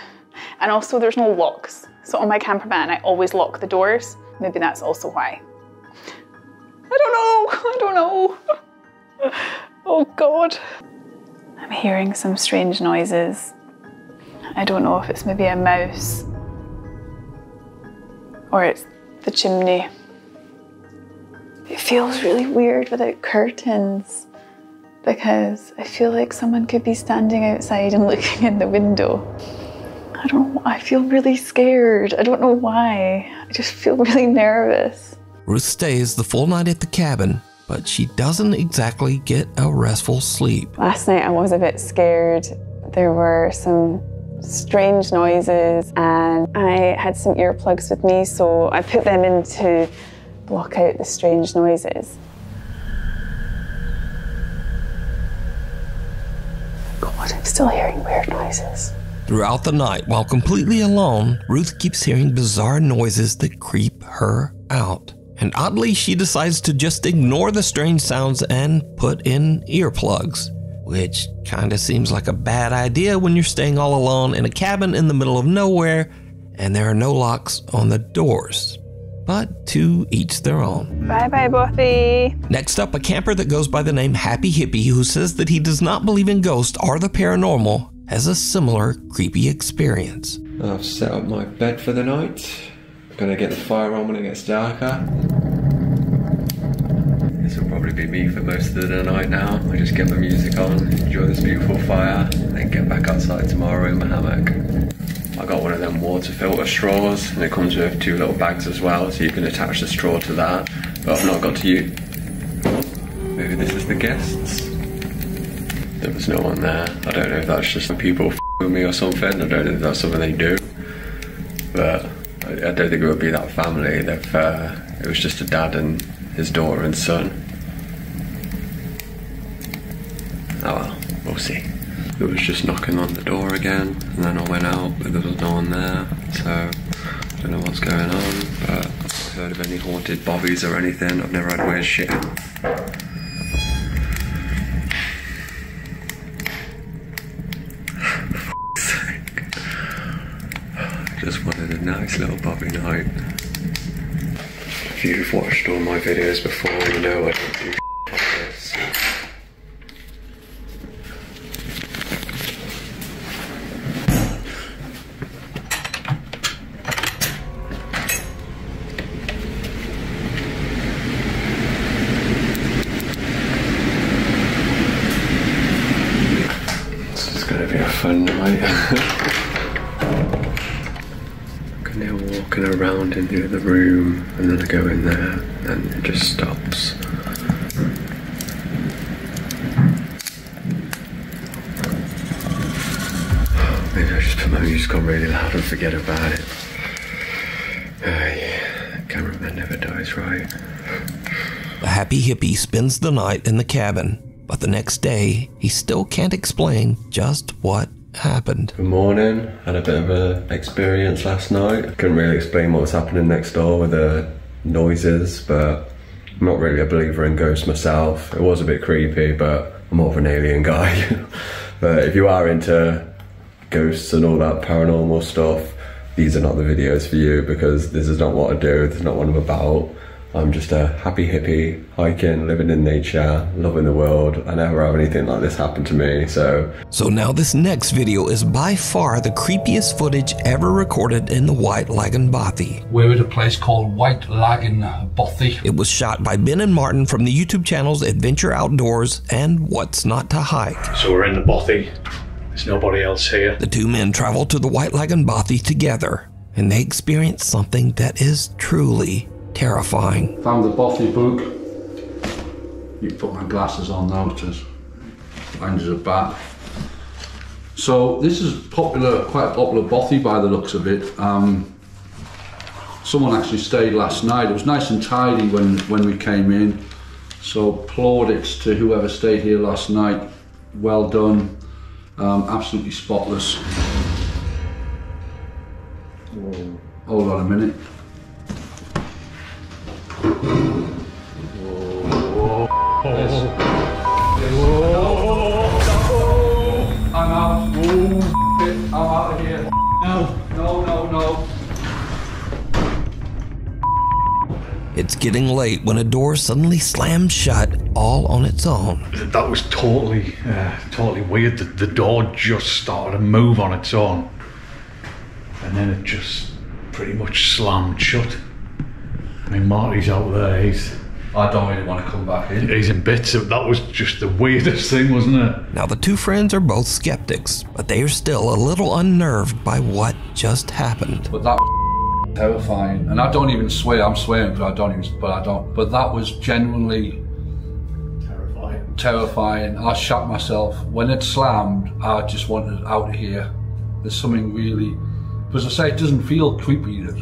Speaker 18: And also there's no locks. So on my camper van, I always lock the doors. Maybe that's also why. I don't know. Oh God. I'm hearing some strange noises. I don't know if it's maybe a mouse or it's the chimney. It feels really weird without curtains, because I feel like someone could be standing outside and looking in the window. I don't know, I feel really scared. I don't know why. I just feel really nervous.
Speaker 1: Ruth stays the full night at the cabin, but she doesn't exactly get a restful sleep.
Speaker 18: Last night I was a bit scared. There were some strange noises and I had some earplugs with me, so I put them in to block out the strange noises. God, I'm still hearing weird noises.
Speaker 1: Throughout the night, while completely alone, Ruth keeps hearing bizarre noises that creep her out. And oddly, she decides to just ignore the strange sounds and put in earplugs, which kinda seems like a bad idea when you're staying all alone in a cabin in the middle of nowhere and there are no locks on the doors. But to each their own.
Speaker 18: Bye bye, Bothy.
Speaker 1: Next up, a camper that goes by the name Happy Hippie, who says that he does not believe in ghosts or the paranormal, has a similar creepy experience.
Speaker 20: I've set up my bed for the night. I'm gonna get the fire on when it gets darker. This will probably be me for most of the night now. I just get the music on, enjoy this beautiful fire, then get back outside tomorrow in my hammock. I got one of them water filter straws, and it comes with 2 little bags as well, so you can attach the straw to that. But I've not got to use. Maybe this is the guests. There was no one there. I don't know if that's just people with me or something. I don't know if that's something they do. But I don't think it would be that family. It was just a dad and his daughter and son. Oh well, we'll see. It was just knocking on the door again, and then I went out, but there was no one there, so I don't know what's going on, but I've not heard of any haunted bobbies or anything. I've never had weird shit. Just wanted a nice little bobby night. If you've watched all my videos before, you know I don't do like this. This is going to be a fun night. Walking around into the room, and then I go in there and it just stops. Maybe I just put my music on really loud and forget about it. place right.
Speaker 1: The happy hippie spends the night in the cabin, but the next day, he still can't explain just what happened.
Speaker 20: Good morning. Had a bit of an experience last night. Couldn't really explain what was happening next door with the noises, but I'm not really a believer in ghosts myself. It was a bit creepy, but I'm more of an alien guy. But if you are into ghosts and all that paranormal stuff, these are not the videos for you, because this is not what I do. This is not what I'm about. I'm just a happy hippie, hiking, living in nature, loving the world. I never have anything like this happen to me, so
Speaker 1: now this next video is by far the creepiest footage ever recorded in the White Lagoon Bothy.
Speaker 19: We're at a place called White Lagoon Bothy.
Speaker 1: It was shot by Ben and Martin from the YouTube channels Adventure Outdoors and What's Not to Hike.
Speaker 19: So we're in the Bothy. There's nobody else here.
Speaker 1: The two men traveled to the White Lagoon Bothy together, and they experienced something that is truly terrifying.
Speaker 19: Found the Bothy book. You can put my glasses on now, because mine is a bat. So this is popular, quite a popular Bothy by the looks of it. Someone actually stayed last night. It was nice and tidy when we came in. So plaudits to whoever stayed here last night. Well done. Absolutely spotless. Whoa. Hold on a minute. I'm out. I'm out of here. No.
Speaker 1: It's getting late when a door suddenly slams shut all on its own.
Speaker 19: That was totally weird. The door just started to move on its own, and then it just pretty much slammed shut. I mean, Marty's out there. I don't really want to come back in. He's in bits. That was just the weirdest thing, wasn't it?
Speaker 1: Now the two friends are both skeptics, but they are still a little unnerved by what just happened.
Speaker 19: But that was terrifying, and I don't even swear. I'm swearing, but I don't. But that was genuinely terrifying. I shot myself when it slammed. I just wanted out of here. There's something really, because I say it doesn't feel creepy. It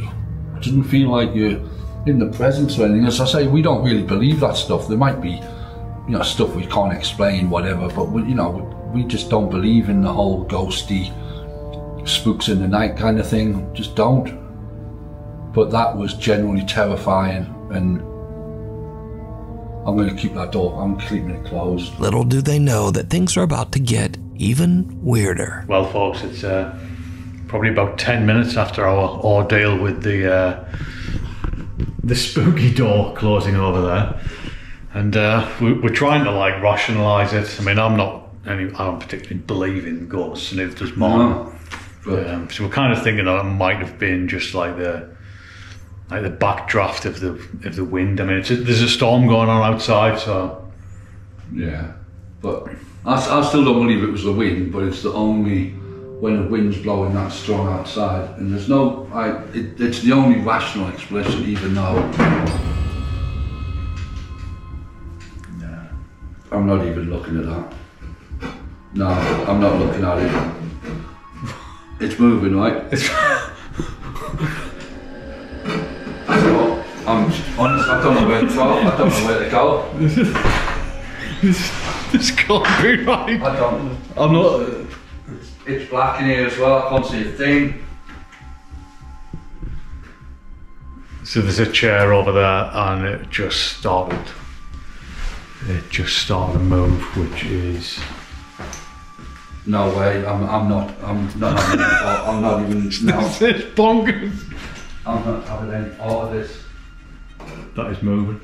Speaker 19: doesn't feel like you're in the presence or anything. As I say, we don't really believe that stuff. There might be, stuff we can't explain, whatever, but we just don't believe in the whole ghosty, spooks in the night kind of thing. Just don't. But that was genuinely terrifying, and I'm going to keep that door. I'm keeping it closed.
Speaker 1: Little do they know that things are about to get even weirder.
Speaker 19: Well, folks, it's probably about 10 minutes after our ordeal with the spooky door closing over there, and we're trying to rationalise it. I mean, I don't particularly believe in ghosts, and neither does Martin. No. So we're kind of thinking that it might have been just like the backdraft of the wind. I mean, there's a storm going on outside, so yeah. But I still don't believe it was the wind, but it's the only when the wind's blowing that strong outside, and there's no, it's the only rational explanation, even though I'm not even looking at that. No, I'm not looking at it. It's moving, right? I'm honest, I don't know where to go. I don't know where to go. This can't be right. I'm not. It's black in here as well, I can't see a thing. So there's a chair over there, and it just started to move, which is... No way, I'm not even, no. This is bonkers. I'm not having any part of this. That is moving.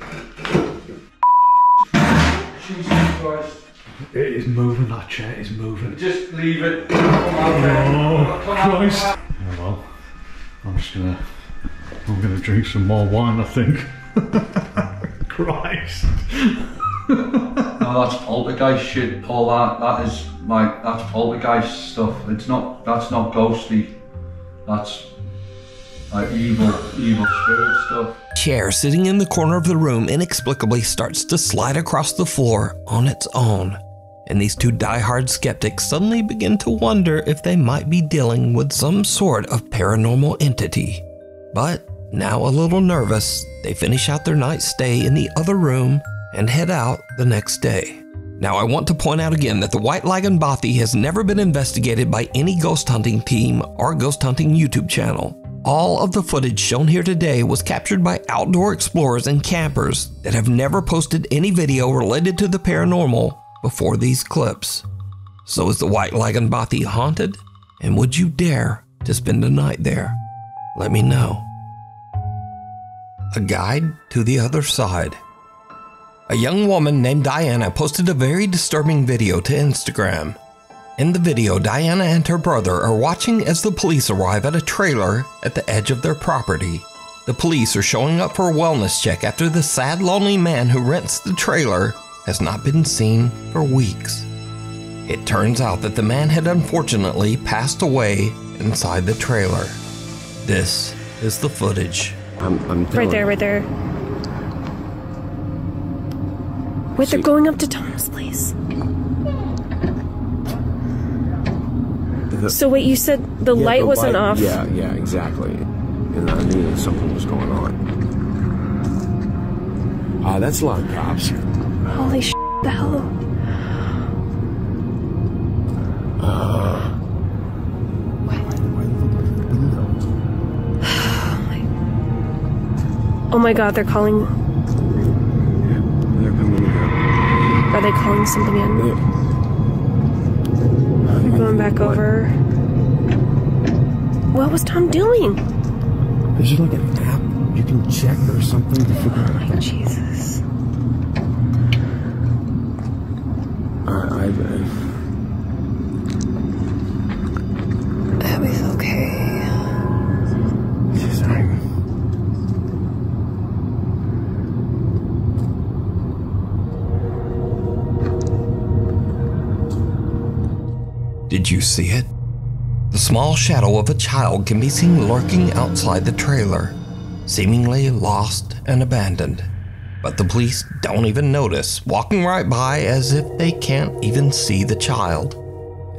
Speaker 19: Jesus Christ. It is moving, that chair is moving. Just leave it. Come on, Christ. Oh well, I'm gonna drink some more wine, I think. Christ. No, that's poltergeist shit, all that. That's poltergeist stuff. That's not ghostly. That's evil spirit stuff.
Speaker 1: Chair sitting in the corner of the room inexplicably starts to slide across the floor on its own. And these two diehard skeptics suddenly begin to wonder if they might be dealing with some sort of paranormal entity. But Now a little nervous, they finish out their night stay in the other room and head out the next day. Now I want to point out again that the White Lagan Bothy has never been investigated by any ghost hunting team or ghost hunting YouTube channel. All of the footage shown here today was captured by outdoor explorers and campers that have never posted any video related to the paranormal before these clips. So is the White Lagan Bothy haunted? And would you dare to spend a night there? Let me know. A guide to the other side. A young woman named Diana posted a very disturbing video to Instagram. In the video, Diana and her brother are watching as the police arrive at a trailer at the edge of their property. The police are showing up for a wellness check after the sad, lonely man who rents the trailer has not been seen for weeks. It turns out that the man had unfortunately passed away inside the trailer. This is the footage.
Speaker 21: Right there. Wait, they're going up to Thomas' place. So wait, you said the light wasn't off?
Speaker 22: Yeah, exactly. And I knew that something was going on. That's a lot of cops.
Speaker 21: Holy shit, the hell? Oh my god, they're calling.
Speaker 22: They're coming in.
Speaker 21: Are they calling something in? They're going back over. What was Tom doing?
Speaker 22: Is there like an app you can check or something to figure out?
Speaker 21: Oh my Jesus. Abby's okay.
Speaker 1: Did you see it? The small shadow of a child can be seen lurking outside the trailer, seemingly lost and abandoned. But the police don't even notice, walking right by as if they can't even see the child.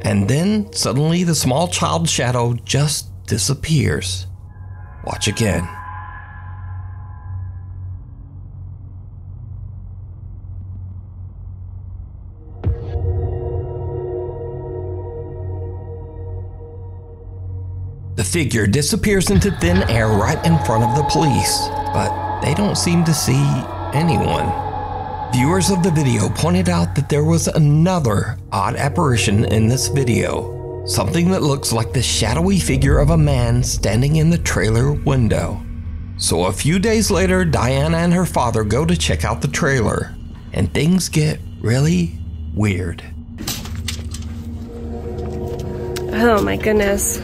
Speaker 1: And then suddenly the small child shadow just disappears. Watch again. The figure disappears into thin air right in front of the police, but they don't seem to see anyone. Viewers of the video pointed out that there was another odd apparition in this video, something that looks like the shadowy figure of a man standing in the trailer window. So a few days later, Diana and her father go to check out the trailer, and things get really weird.
Speaker 21: Oh my goodness.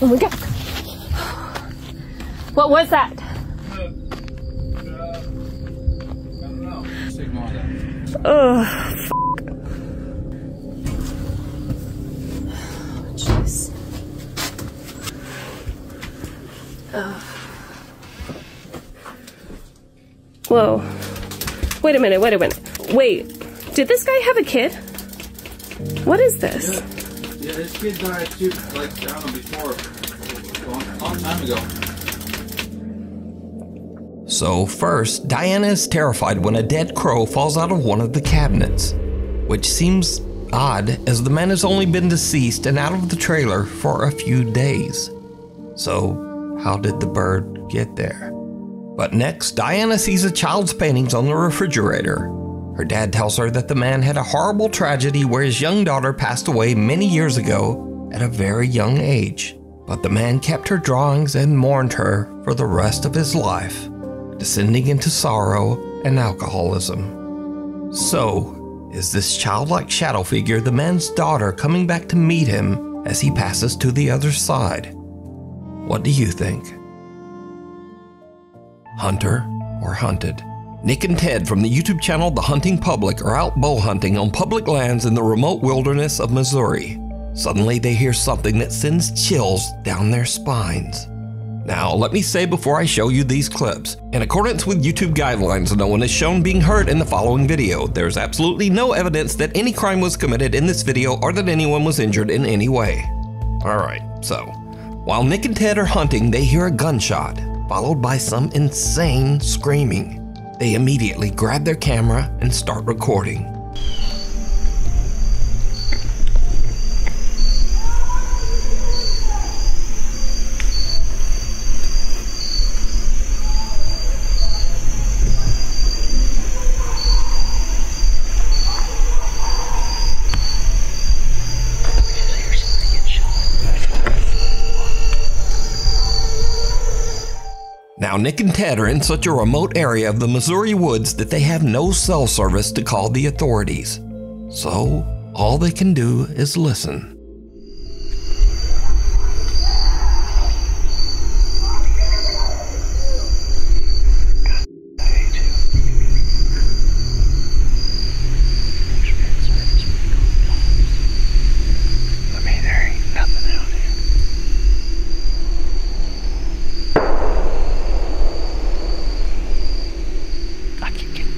Speaker 21: Oh my god. What was that? Oh, fuck. Jeez. Whoa. Wait a minute. Wait, did this guy have a kid? What is this?
Speaker 19: Yeah, this kid died too, like, I don't know, before, a long time ago.
Speaker 1: So first, Diana is terrified when a dead crow falls out of one of the cabinets, which seems odd as the man has only been deceased and out of the trailer for a few days. So how did the bird get there? But next, Diana sees a child's paintings on the refrigerator. Her dad tells her that the man had a horrible tragedy where his young daughter passed away many years ago at a very young age. But the man kept her drawings and mourned her for the rest of his life, descending into sorrow and alcoholism. So, is this childlike shadow figure the man's daughter coming back to meet him as he passes to the other side? What do you think? Hunter or hunted? Nick and Ted from the YouTube channel The Hunting Public are out bow hunting on public lands in the remote wilderness of Missouri. Suddenly they hear something that sends chills down their spines. Now, let me say before I show you these clips, in accordance with YouTube guidelines, no one is shown being hurt in the following video. There's absolutely no evidence that any crime was committed in this video or that anyone was injured in any way. Alright, so, while Nick and Ted are hunting, they hear a gunshot, followed by some insane screaming. They immediately grab their camera and start recording. Now, Nick and Ted are in such a remote area of the Missouri woods that they have no cell service to call the authorities. So, all they can do is listen.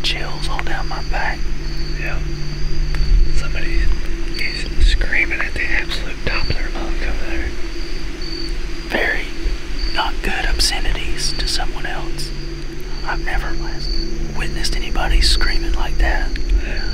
Speaker 2: Chills all down my back. Yeah. Somebody is screaming at the absolute top of their lungs over there. Very not good obscenities to someone else. I've never witnessed anybody screaming like that. Yeah.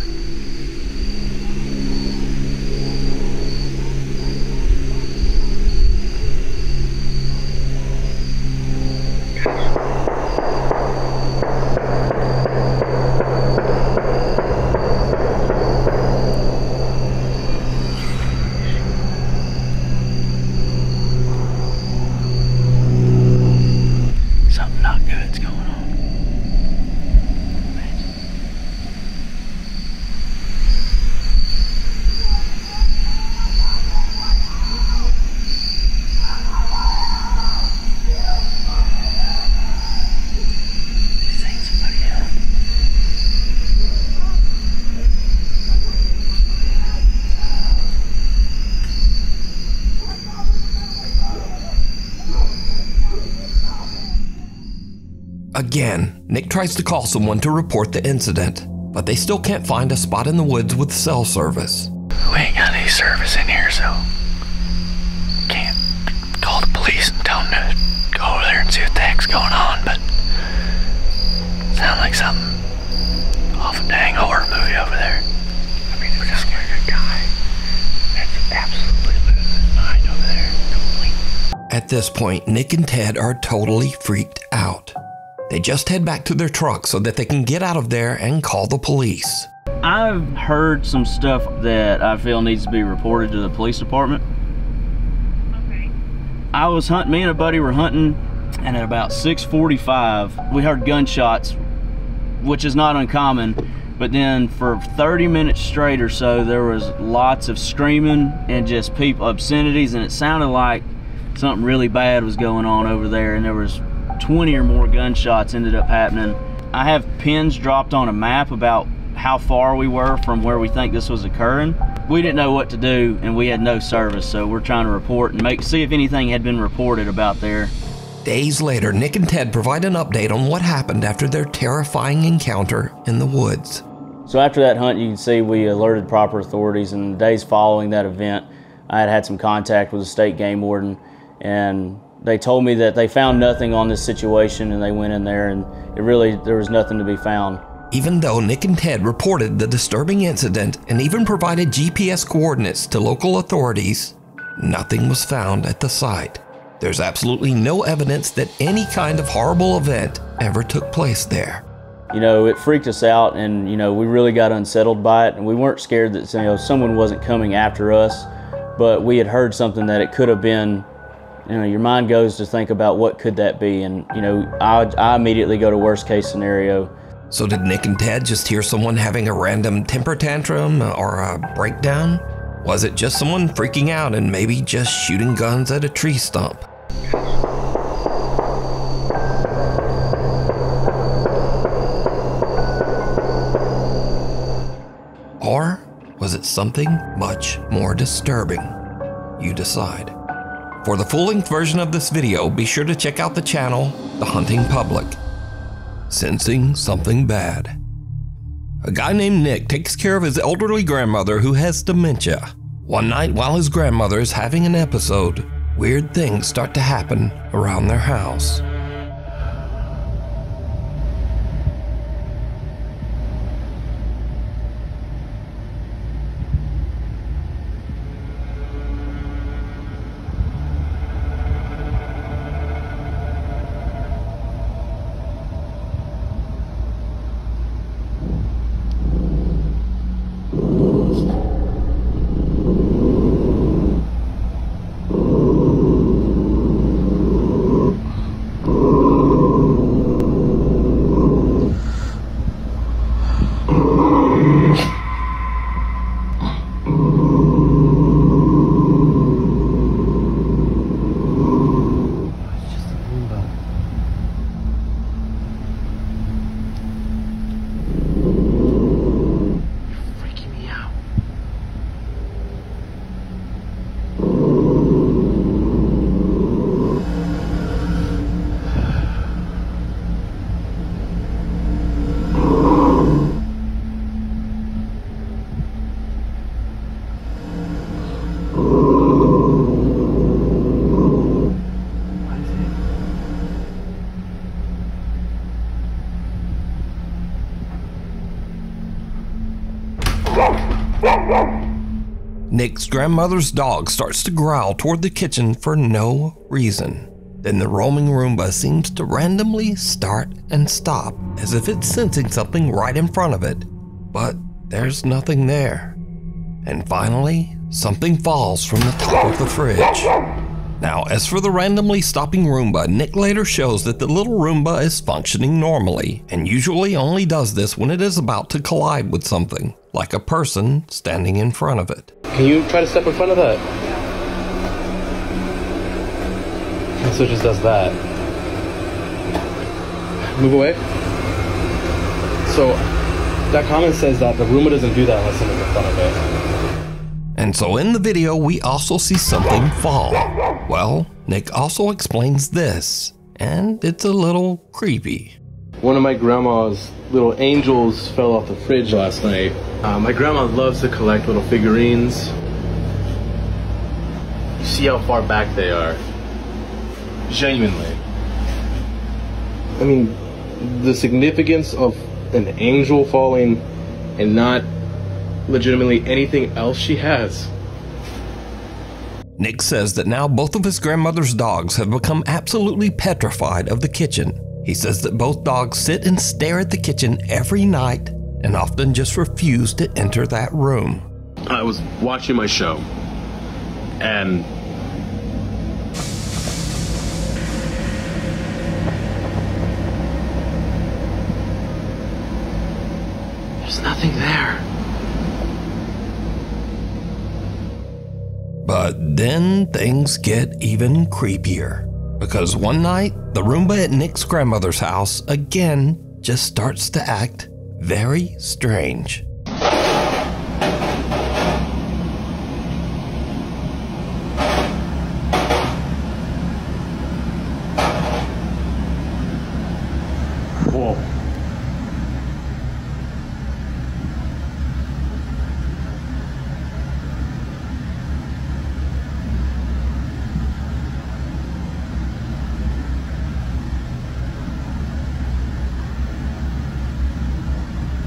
Speaker 1: Again, Nick tries to call someone to report the incident, but they still can't find a spot in the woods with cell service.
Speaker 2: We ain't got any service in here, so can't call the police and tell them to go over there and see what the heck's going on, but sound like something off a dang horror movie over there. I mean, it's just like a guy that's absolutely losing his mind over there. Completely.
Speaker 1: At this point, Nick and Ted are totally freaked out. They just head back to their truck so that they can get out of there and call the police.
Speaker 7: I've heard some stuff that I feel needs to be reported to the police department. Okay. I was hunting, me and a buddy were hunting, and at about 6:45, we heard gunshots, which is not uncommon, but then for 30 minutes straight or so, there was lots of screaming and just people, obscenities, and it sounded like something really bad was going on over there, and there was 20 or more gunshots ended up happening. I have pins dropped on a map about how far we were from where we think this was occurring. We didn't know what to do and we had no service, so we're trying to report and see if anything had been reported about there.
Speaker 1: Days later, Nick and Ted provide an update on what happened after their terrifying encounter in the woods.
Speaker 7: So after that hunt, you can see we alerted proper authorities, and the days following that event, I had some contact with the state game warden, and they told me that they found nothing on this situation, and they went in there and there was nothing to be found.
Speaker 1: Even though Nick and Ted reported the disturbing incident and even provided GPS coordinates to local authorities, nothing was found at the site. There's absolutely no evidence that any kind of horrible event ever took place there.
Speaker 7: You know, it freaked us out, and we really got unsettled by it, and we weren't scared that someone wasn't coming after us, but we had heard something that it could have been. Your mind goes to think about what could that be, and I immediately go to worst case scenario.
Speaker 1: So did Nick and Ted just hear someone having a random temper tantrum or a breakdown? Was it just someone freaking out and maybe just shooting guns at a tree stump? Or was it something much more disturbing? You decide. For the full-length version of this video, be sure to check out the channel, The Hunting Public. Sensing something bad. A guy named Nick takes care of his elderly grandmother who has dementia. One night while his grandmother is having an episode, weird things start to happen around their house. Nick's grandmother's dog starts to growl toward the kitchen for no reason. Then the roaming Roomba seems to randomly start and stop, as if it's sensing something right in front of it. But there's nothing there. And finally, something falls from the top of the fridge. Now, as for the randomly stopping Roomba, Nick later shows that the little Roomba is functioning normally, and usually only does this when it is about to collide with something, like a person standing in front of it.
Speaker 6: Can you try to step in front of that? And so it just does that. Move away. So that comment says that the Roomba doesn't do that unless someone's in front of it.
Speaker 1: And so in the video, we also see something fall. Well, Nick also explains this, and it's a little creepy.
Speaker 6: One of my grandma's little angels fell off the fridge last night. My grandma loves to collect little figurines. You see how far back they are. Genuinely. I mean, the significance of an angel falling and not legitimately anything else she has.
Speaker 1: Nick says that now both of his grandmother's dogs have become absolutely petrified of the kitchen. He says that both dogs sit and stare at the kitchen every night and often just refuse to enter that room.
Speaker 6: I was watching my show and there's nothing there.
Speaker 1: But then things get even creepier. Because one night, the Roomba at Nick's grandmother's house again just starts to act very strange.
Speaker 6: Whoa.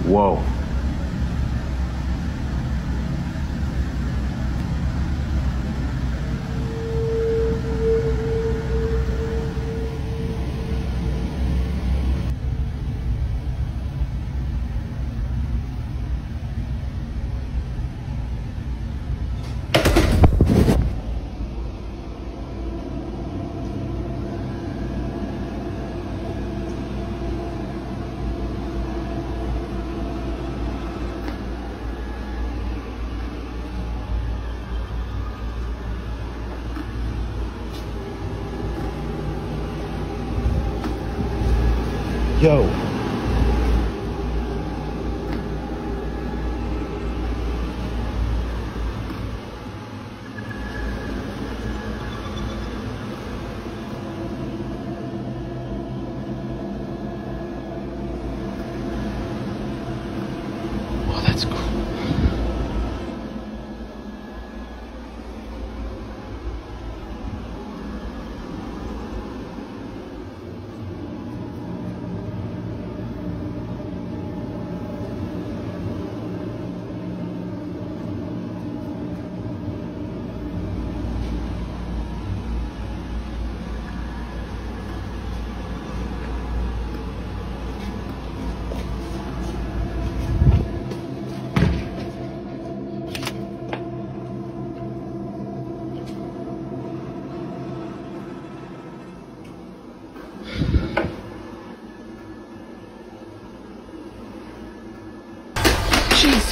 Speaker 6: Whoa. Yo.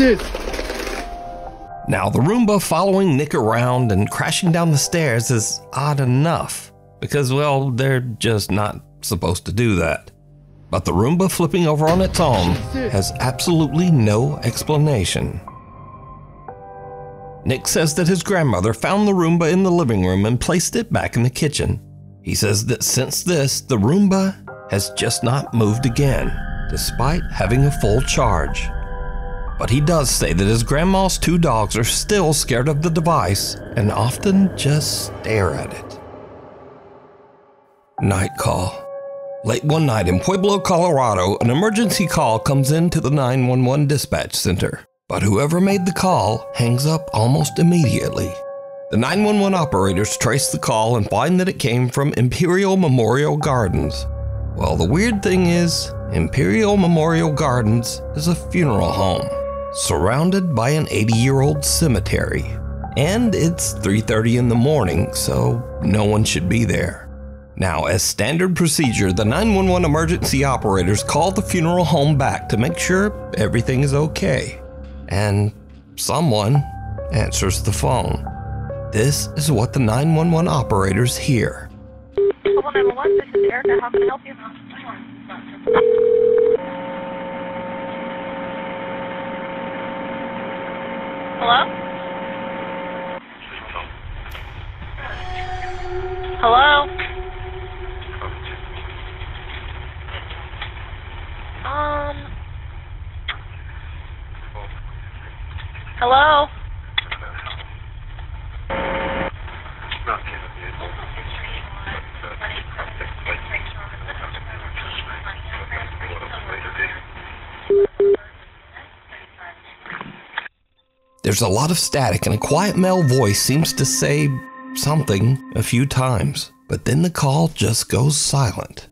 Speaker 13: Jesus!
Speaker 1: Now, the Roomba following Nick around and crashing down the stairs is odd enough, because, well, they're just not supposed to do that. But the Roomba flipping over on its own has absolutely no explanation. Nick says that his grandmother found the Roomba in the living room and placed it back in the kitchen. He says that since this, the Roomba has just not moved again, despite having a full charge. But he does say that his grandma's 2 dogs are still scared of the device and often just stare at it. Night call. Late one night in Pueblo, Colorado, an emergency call comes into the 911 dispatch center. But whoever made the call hangs up almost immediately. The 911 operators trace the call and find that it came from Imperial Memorial Gardens. Well, the weird thing is, Imperial Memorial Gardens is a funeral home, surrounded by an 80-year-old cemetery. And it's 3:30 in the morning, so no one should be there. Now, as standard procedure, the 911 emergency operators call the funeral home back to make sure everything is okay. And someone answers the phone. This is what the 911 operators hear.
Speaker 16: 911, this is Erica. How can I help you? Hello? Hello? Hello?
Speaker 1: There's a lot of static and a quiet male voice seems to say something a few times, but then the call just goes silent.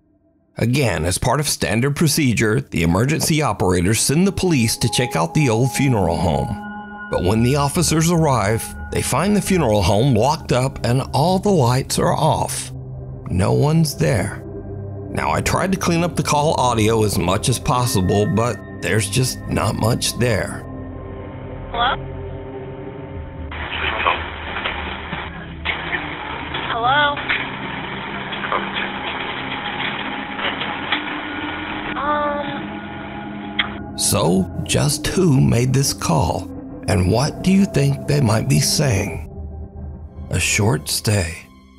Speaker 1: Again, as part of standard procedure, the emergency operators send the police to check out the old funeral home. But when the officers arrive, they find the funeral home locked up and all the lights are off. No one's there. Now, I tried to clean up the call audio as much as possible, but there's just not much there.
Speaker 16: Hello? Hello?
Speaker 1: So, just who made this call? And what do you think they might be saying? A short stay.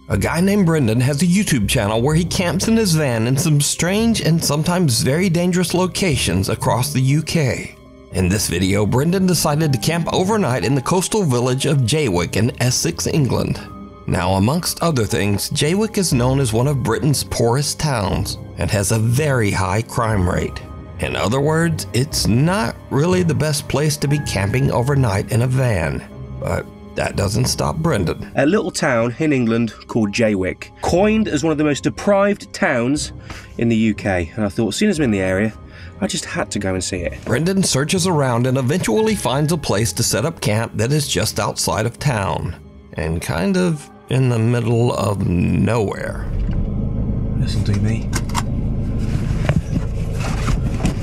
Speaker 1: A guy named Brendan has a YouTube channel where he camps in his van in some strange and sometimes very dangerous locations across the UK. In this video, Brendan decided to camp overnight in the coastal village of Jaywick in Essex, England. Now, amongst other things, Jaywick is known as one of Britain's poorest towns and has a very high crime rate. In other words, it's not really the best place to be camping overnight in a van, but that doesn't stop Brendan.
Speaker 8: A little town in England called Jaywick, coined as one of the most deprived towns in the UK, and I thought as soon as I'm in the area, I just had to go and see it.
Speaker 1: Brendan searches around and eventually finds a place to set up camp that is just outside of town, and kind of in the middle of nowhere.
Speaker 9: This'll do me.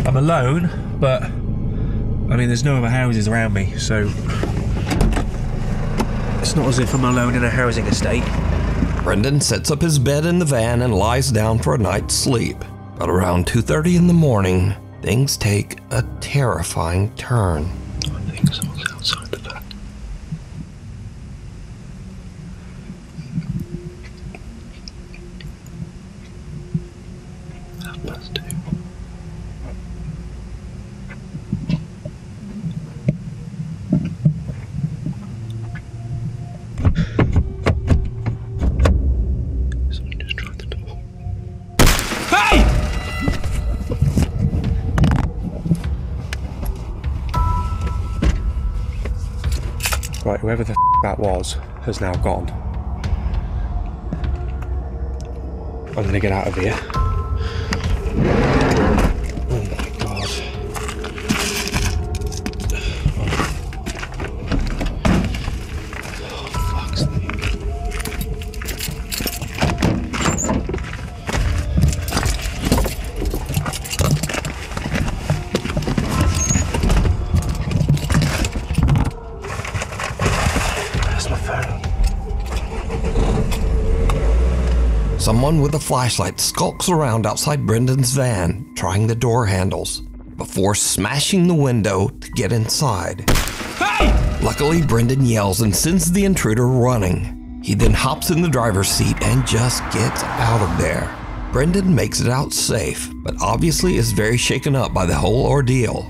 Speaker 9: I'm alone, but I mean there's no other houses around me, so it's not as if I'm alone in a housing estate.
Speaker 1: Brendan sets up his bed in the van and lies down for a night's sleep. But around 2:30 in the morning, things take a terrifying turn.
Speaker 9: I think someone's outside the van. Right, whoever the that was has now gone. I'm gonna get out of here. Oh my god. Oh, fuck's sake. That's my phone.
Speaker 1: Someone with a flashlight skulks around outside Brendan's van, trying the door handles, before smashing the window to get inside.
Speaker 9: Hey!
Speaker 1: Luckily, Brendan yells and sends the intruder running. He then hops in the driver's seat and just gets out of there. Brendan makes it out safe, but obviously is very shaken up by the whole ordeal.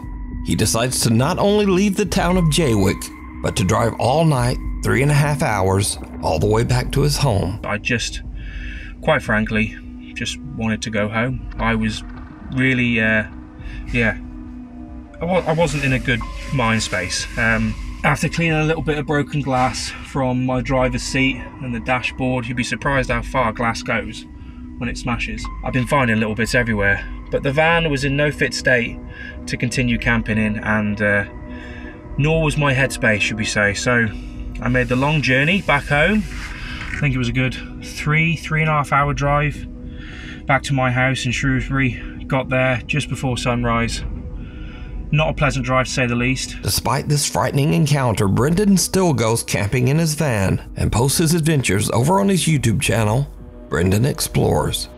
Speaker 1: He decides to not only leave the town of Jaywick, but to drive all night, 3.5 hours, all the way back to his home.
Speaker 9: I just, quite frankly, just wanted to go home. I was really, I wasn't in a good mind space. After cleaning a little bit of broken glass from my driver's seat and the dashboard, you'd be surprised how far glass goes when it smashes. I've been finding little bits everywhere, but the van was in no fit state to continue camping in, and nor was my headspace, should we say. So I made the long journey back home. I think it was a good 3.5 hour drive back to my house in Shrewsbury. Got there just before sunrise. Not a pleasant drive, to say the least.
Speaker 1: Despite this frightening encounter, Brendan still goes camping in his van and posts his adventures over on his YouTube channel, Brendan Explores.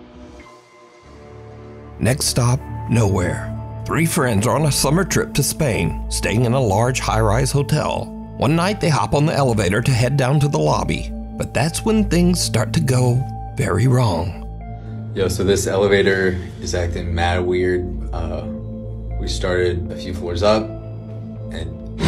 Speaker 1: Next stop, nowhere. 3 friends are on a summer trip to Spain, staying in a large high-rise hotel. One night they hop on the elevator to head down to the lobby, but that's when things start to go very wrong.
Speaker 11: Yo, so this elevator is acting mad weird. We started a few floors up, and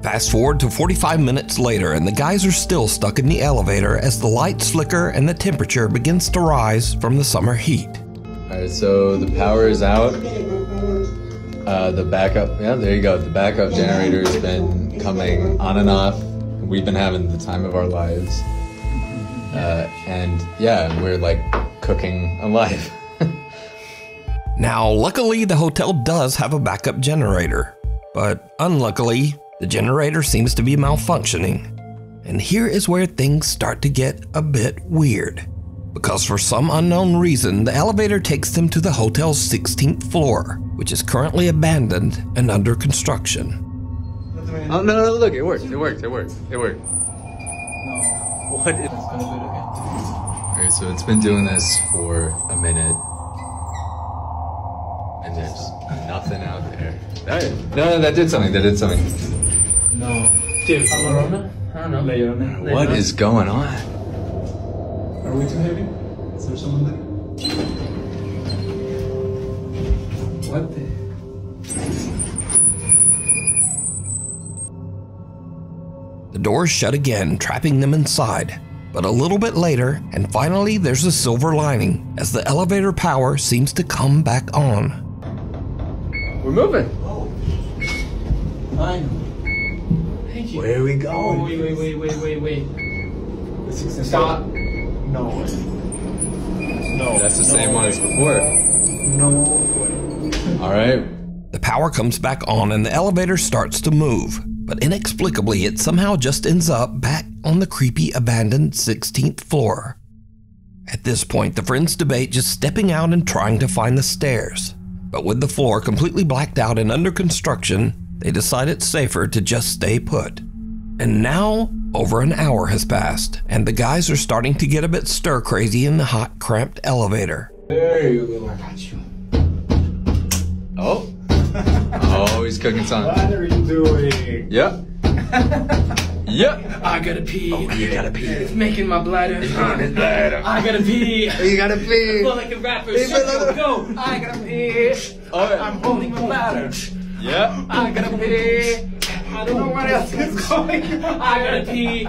Speaker 1: Fast forward to 45 minutes later, and the guys are still stuck in the elevator as the lights flicker and the temperature begins to rise from the summer heat.
Speaker 11: Alright, so the power is out. The backup, yeah, there you go. The backup generator has been coming on and off. We've been having the time of our lives. And yeah, we're like cooking alive.
Speaker 1: Now, luckily, the hotel does have a backup generator, but unluckily, the generator seems to be malfunctioning. And here is where things start to get a bit weird, because for some unknown reason, the elevator takes them to the hotel's 16th floor, which is currently abandoned and under construction.
Speaker 11: Oh, no, look, it worked. No. What? Alright, so it's been doing this for a minute. And there's nothing out there. No, that did something.
Speaker 13: No. Dude, I don't know.
Speaker 11: What is going on?
Speaker 13: Are we too heavy? Is there someone there? What the?
Speaker 1: The doors shut again, trapping them inside. But a little bit later, and finally there's a silver lining, as the elevator power seems to come back on.
Speaker 11: We're moving.
Speaker 13: Oh. Finally. Thank you.
Speaker 11: Where are we going?
Speaker 13: Oh, wait. Stop. No.
Speaker 11: That's the same one as before.
Speaker 13: No.
Speaker 11: Alright.
Speaker 1: The power comes back on and the elevator starts to move. But inexplicably, it somehow just ends up back on the creepy abandoned 16th floor. At this point, the friends debate just stepping out and trying to find the stairs. But with the floor completely blacked out and under construction, they decide it's safer to just stay put. And now, over an hour has passed, and the guys are starting to get a bit stir-crazy in the hot, cramped elevator.
Speaker 13: There you go. I got you.
Speaker 11: Oh, he's cooking something.
Speaker 13: What are you doing?
Speaker 11: Yep.
Speaker 13: I gotta pee.
Speaker 11: Oh, you gotta pee.
Speaker 13: It's making my bladder. I gotta pee.
Speaker 11: You gotta pee.
Speaker 13: I feel like a rapper. Go. I gotta pee. I'm holding my bladder.
Speaker 11: Yep.
Speaker 13: I gotta pee. I don't know what else is going on. I gotta pee.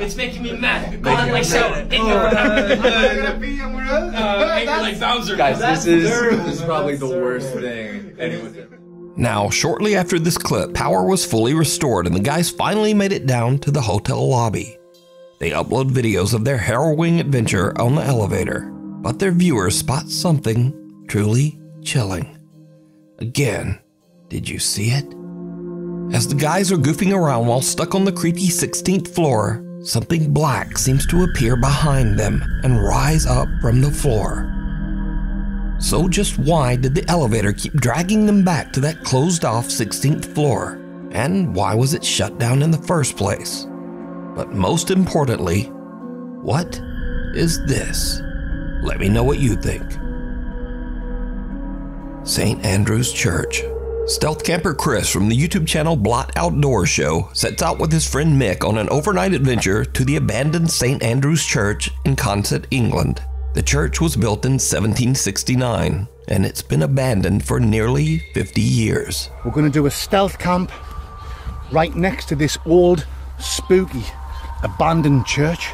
Speaker 13: It's making me mad. Going like so. I gotta pee. I'm angry like Bowser.
Speaker 11: Guys, this is probably the worst thing anyone's ever.
Speaker 1: Now, shortly after this clip, power was fully restored and the guys finally made it down to the hotel lobby. They upload videos of their harrowing adventure on the elevator, but their viewers spot something truly chilling. Again, did you see it? As the guys are goofing around while stuck on the creepy 16th floor, something black seems to appear behind them and rise up from the floor. So just why did the elevator keep dragging them back to that closed-off 16th floor? And why was it shut down in the first place? But most importantly, what is this? Let me know what you think. St. Andrew's Church. Stealth camper Chris from the YouTube channel Blot Outdoor Show sets out with his friend Mick on an overnight adventure to the abandoned St. Andrew's Church in Consett, England. The church was built in 1769, and it's been abandoned for nearly 50 years.
Speaker 22: We're going to do a stealth camp right next to this old, spooky, abandoned church.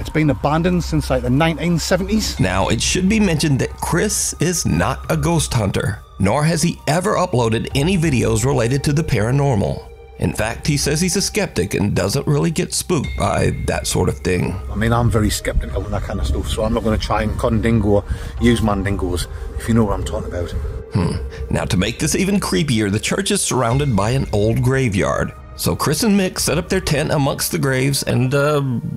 Speaker 22: It's been abandoned since like the 1970s.
Speaker 1: Now, it should be mentioned that Chris is not a ghost hunter, nor has he ever uploaded any videos related to the paranormal. In fact, he says he's a skeptic and doesn't really get spooked by that sort of thing.
Speaker 22: I mean, I'm very skeptical and that kind of stuff, so I'm not going to try and condingo, use mandingos, if you know what I'm talking about.
Speaker 1: Now, to make this even creepier, the church is surrounded by an old graveyard. So Chris and Mick set up their tent amongst the graves and,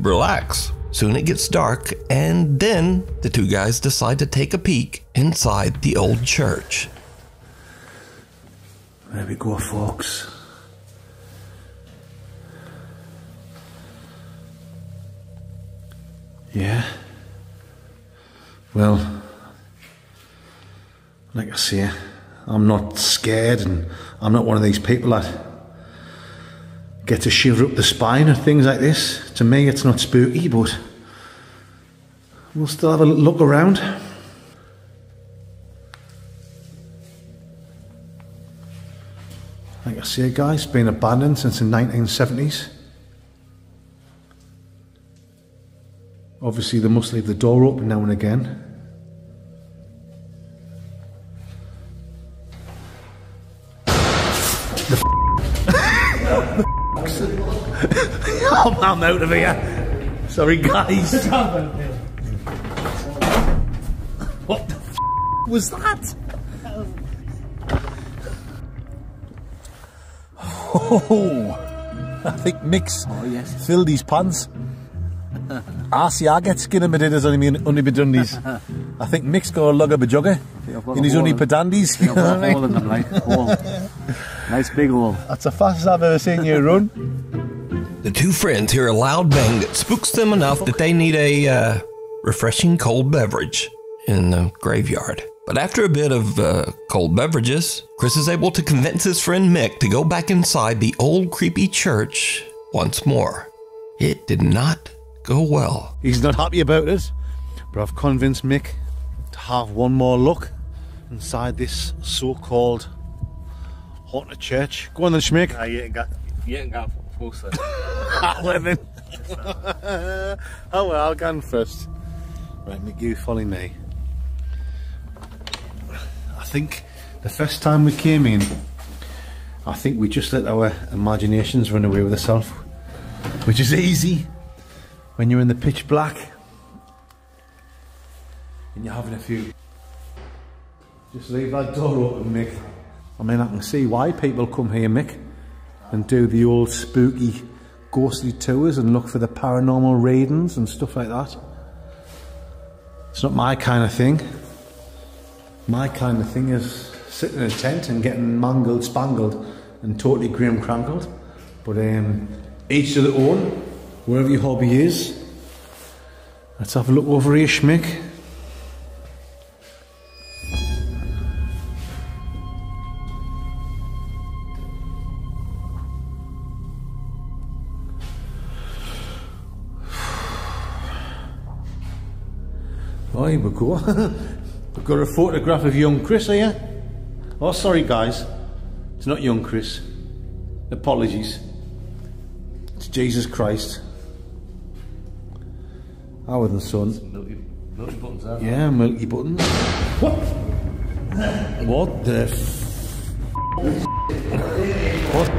Speaker 1: relax. Soon it gets dark, and then the two guys decide to take a peek inside the old church.
Speaker 22: There we go, folks. Yeah. Well, like I say, I'm not scared, and I'm not one of these people that get to shiver up the spine or things like this. To me, it's not spooky, but we'll still have a look around. Like I say, guys, it's been abandoned since the 1970s. Obviously, they must leave the door open now and again. I'm out of here. Sorry, guys. What the was that? Oh, I think Mick's filled his pants. I get skin and potatoes on my dundies. I think Mick's got a lug of a jugger in his only padandies.
Speaker 3: Nice big hole.
Speaker 22: That's the fastest I've ever seen you run.
Speaker 1: The two friends hear a loud bang that spooks them enough that they need a refreshing cold beverage in the graveyard. But after a bit of cold beverages, Chris is able to convince his friend Mick to go back inside the old creepy church once more. It did not go well.
Speaker 22: He's not happy about it, but I've convinced Mick to have one more look inside this so-called haunted church. Go on then, Schmick.
Speaker 3: You ain't got close then.
Speaker 22: Oh well, I'll go on first. Right, Mick, you follow me. I think the first time we came in, I think we just let our imaginations run away with ourselves, which is easy when you're in the pitch black and you're having a few. Just leave that door open, Mick. I mean, I can see why people come here, Mick, and do the old spooky ghostly tours and look for the paranormal readings and stuff like that. It's not my kind of thing. My kind of thing is sitting in a tent and getting mangled, spangled and totally grim crankled. But each to their own, wherever your hobby is. Let's have a look over here, Schmick. Oh, here we go. We've got a photograph of young Chris here. Oh, sorry guys. It's not young Chris. Apologies. It's Jesus Christ. Our than son.
Speaker 3: Milky buttons there.
Speaker 22: Yeah, milky buttons. What? What the What?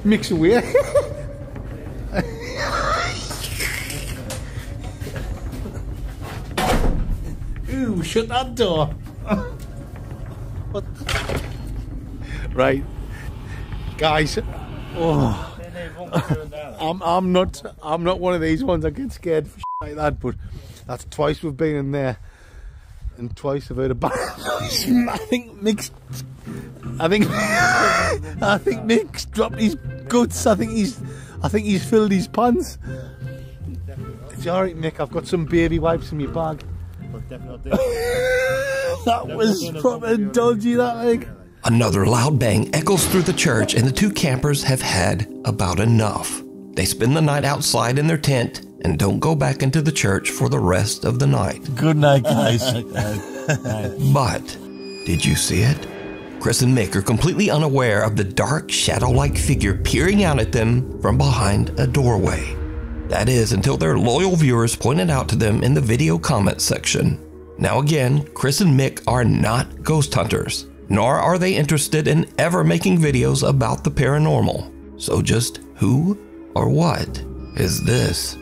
Speaker 22: Mix away. Ooh, shut that door. What? Right, guys. Oh, I'm not one of these ones that get scared. like that, but that's twice we've been in there, and twice I've heard a bang. I think Mick's dropped his guts. I think he's filled his pants. It's alright, Mick, I've got some baby wipes in my bag. That was proper dodgy, that leg.
Speaker 1: Another loud bang echoes through the church, and the two campers have had about enough. They spend the night outside in their tent and don't go back into the church for the rest of the night.
Speaker 22: Good night, guys.
Speaker 1: But, did you see it? Chris and Mick are completely unaware of the dark, shadow-like figure peering out at them from behind a doorway. That is, until their loyal viewers pointed out to them in the video comment section. Now again, Chris and Mick are not ghost hunters, nor are they interested in ever making videos about the paranormal. So just who or what is this?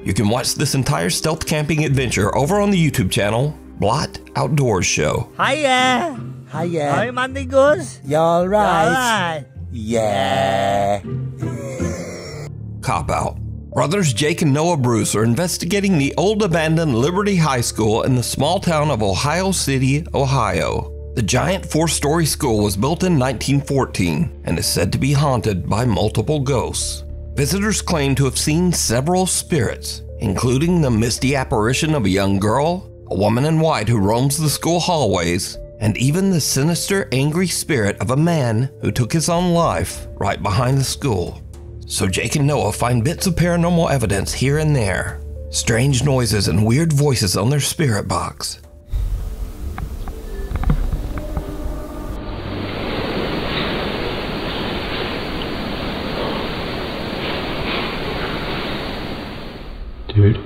Speaker 1: You can watch this entire stealth camping adventure over on the YouTube channel, Blot Outdoors Show.
Speaker 12: Hiya!
Speaker 22: Hiya.
Speaker 12: How Monday goes?
Speaker 22: You alright?
Speaker 12: Alright.
Speaker 22: Yeah.
Speaker 1: Cop out. Brothers Jake and Noah Bruce are investigating the old abandoned Liberty High School in the small town of Ohio City, Ohio. The giant 4-story school was built in 1914 and is said to be haunted by multiple ghosts. Visitors claim to have seen several spirits, including the misty apparition of a young girl, a woman in white who roams the school hallways, and even the sinister, angry spirit of a man who took his own life right behind the school. So Jake and Noah find bits of paranormal evidence here and there, strange noises and weird voices on their spirit box.
Speaker 9: Dude.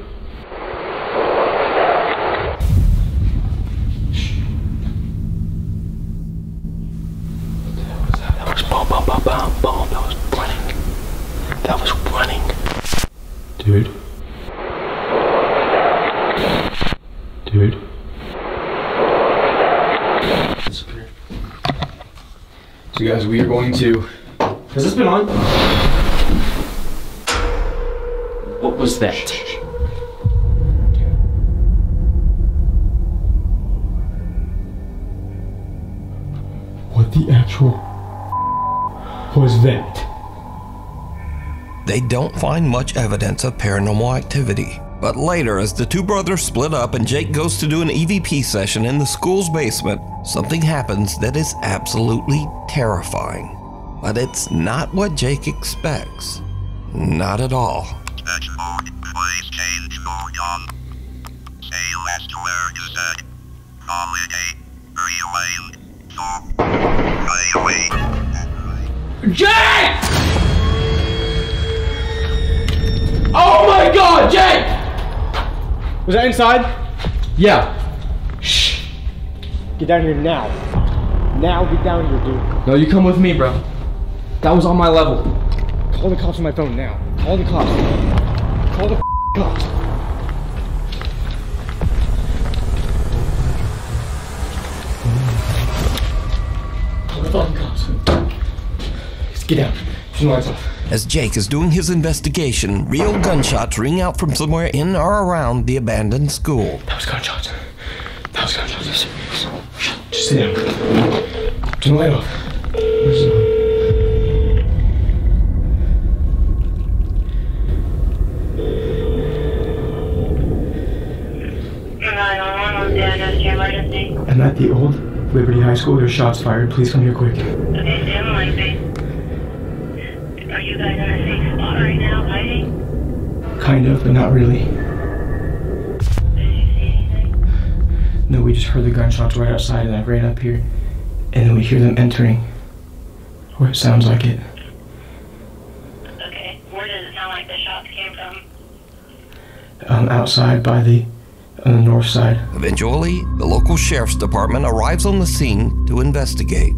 Speaker 7: That was boom, boom, boom, boom, boom. That was running. That was running.
Speaker 9: Dude. Dude.
Speaker 15: Disappeared. So guys, we are going to... Has this been on?
Speaker 7: What was that?
Speaker 9: What the actual was that?
Speaker 1: They don't find much evidence of paranormal activity. But later, as the two brothers split up and Jake goes to do an EVP session in the school's basement, something happens that is absolutely terrifying. But it's not what Jake expects. Not at all.
Speaker 23: Please change mode on. Say last word you said. Holiday. Rewind. So. Fly away.
Speaker 15: Jake! Oh my god, Jake! Was that inside? Yeah. Shh.
Speaker 24: Get down here now. Now get down here, dude.
Speaker 15: No, you come with me, bro. That was on my level.
Speaker 24: Call the cops on my phone now. Call the cops. Call the cops. Call the fucking cops. Just get down. Turn the lights off.
Speaker 1: As Jake is doing his investigation, real gunshots ring out from somewhere in or around the abandoned school.
Speaker 24: That was gunshots. That was gunshots. Shut. Just sit down. Turn the light off. Where's it on? I'm at the old Liberty High School. There's shots fired. Please come here quick.
Speaker 25: Okay, stand by, babe. Are you guys in a safe spot right now, hiding?
Speaker 24: Kind of, but not really. No, we just heard the gunshots right outside and I ran up here. And then we hear them entering. Or it sounds like it.
Speaker 25: Okay, where does it sound like the shots came from?
Speaker 24: Outside by on the north side.
Speaker 1: Eventually, the local sheriff's department arrives on the scene to investigate.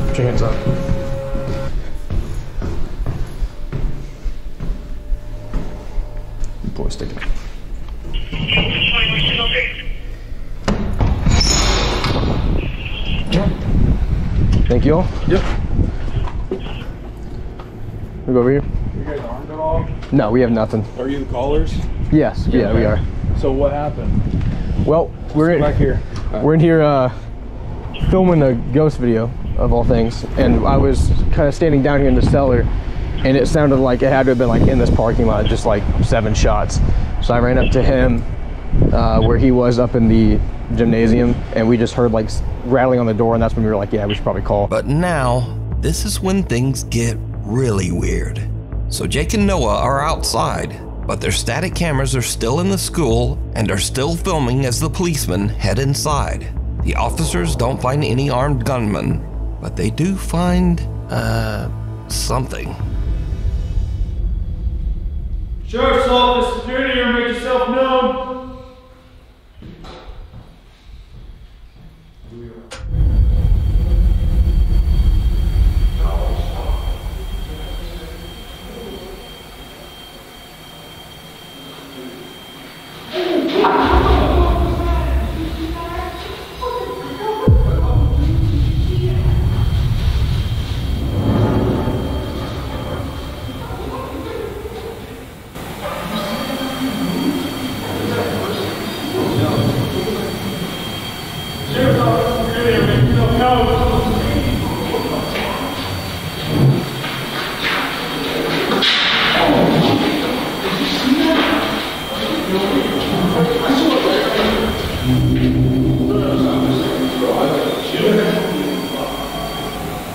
Speaker 24: Put your hands up. You boys stick it.
Speaker 15: Thank you all.
Speaker 24: Yep.
Speaker 15: We go over here. You guys armed at all?
Speaker 4: No, we have nothing.
Speaker 15: Are you the callers?
Speaker 4: Yes, yeah, we are.
Speaker 15: So what happened?
Speaker 4: Well, we're in,
Speaker 15: back here.
Speaker 4: We're in here filming a ghost video of all things, and I was kind of standing down here in the cellar, and it sounded like it had to have been like in this parking lot, just like 7 shots. So I ran up to him where he was up in the gymnasium, and we just heard like rattling on the door, and that's when we were like, yeah, we should probably call.
Speaker 1: But now, this is when things get really weird. So Jake and Noah are outside, but their static cameras are still in the school and are still filming as the policemen head inside. The officers don't find any armed gunmen, but they do find, something.
Speaker 9: Sheriff's Office, security here, make yourself known.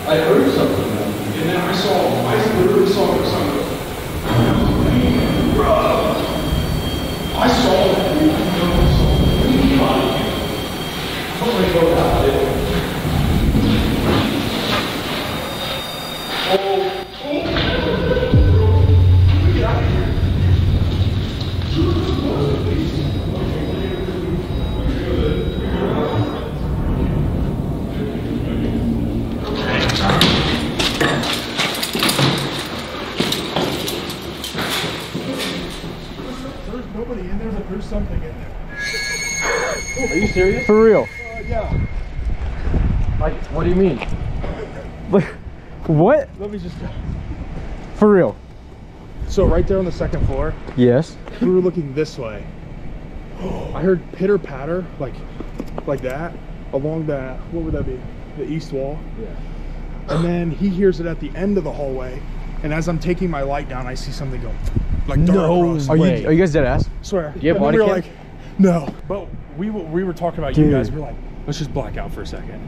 Speaker 19: I heard something, and then I literally saw something. Bro, I saw it. Somebody go out there.
Speaker 9: Nobody in there, but there's something in there.
Speaker 4: Are you serious? For real?
Speaker 9: Yeah.
Speaker 4: Like, what do you mean? Like, what?
Speaker 9: Let me just.
Speaker 4: For real?
Speaker 9: So right there on the second floor.
Speaker 4: Yes.
Speaker 9: We were looking this way. I heard pitter patter, like that, along that. What would that be? The east wall.
Speaker 4: Yeah.
Speaker 9: And then he hears it at the end of the hallway, and as I'm taking my light down, I see something go like dark across.
Speaker 4: Are you guys dead ass?
Speaker 9: Swear.
Speaker 4: Do you have
Speaker 9: And
Speaker 4: body
Speaker 9: then we were
Speaker 4: cam?
Speaker 9: like, no. But we were talking about you guys. We were like, let's just black out for a second.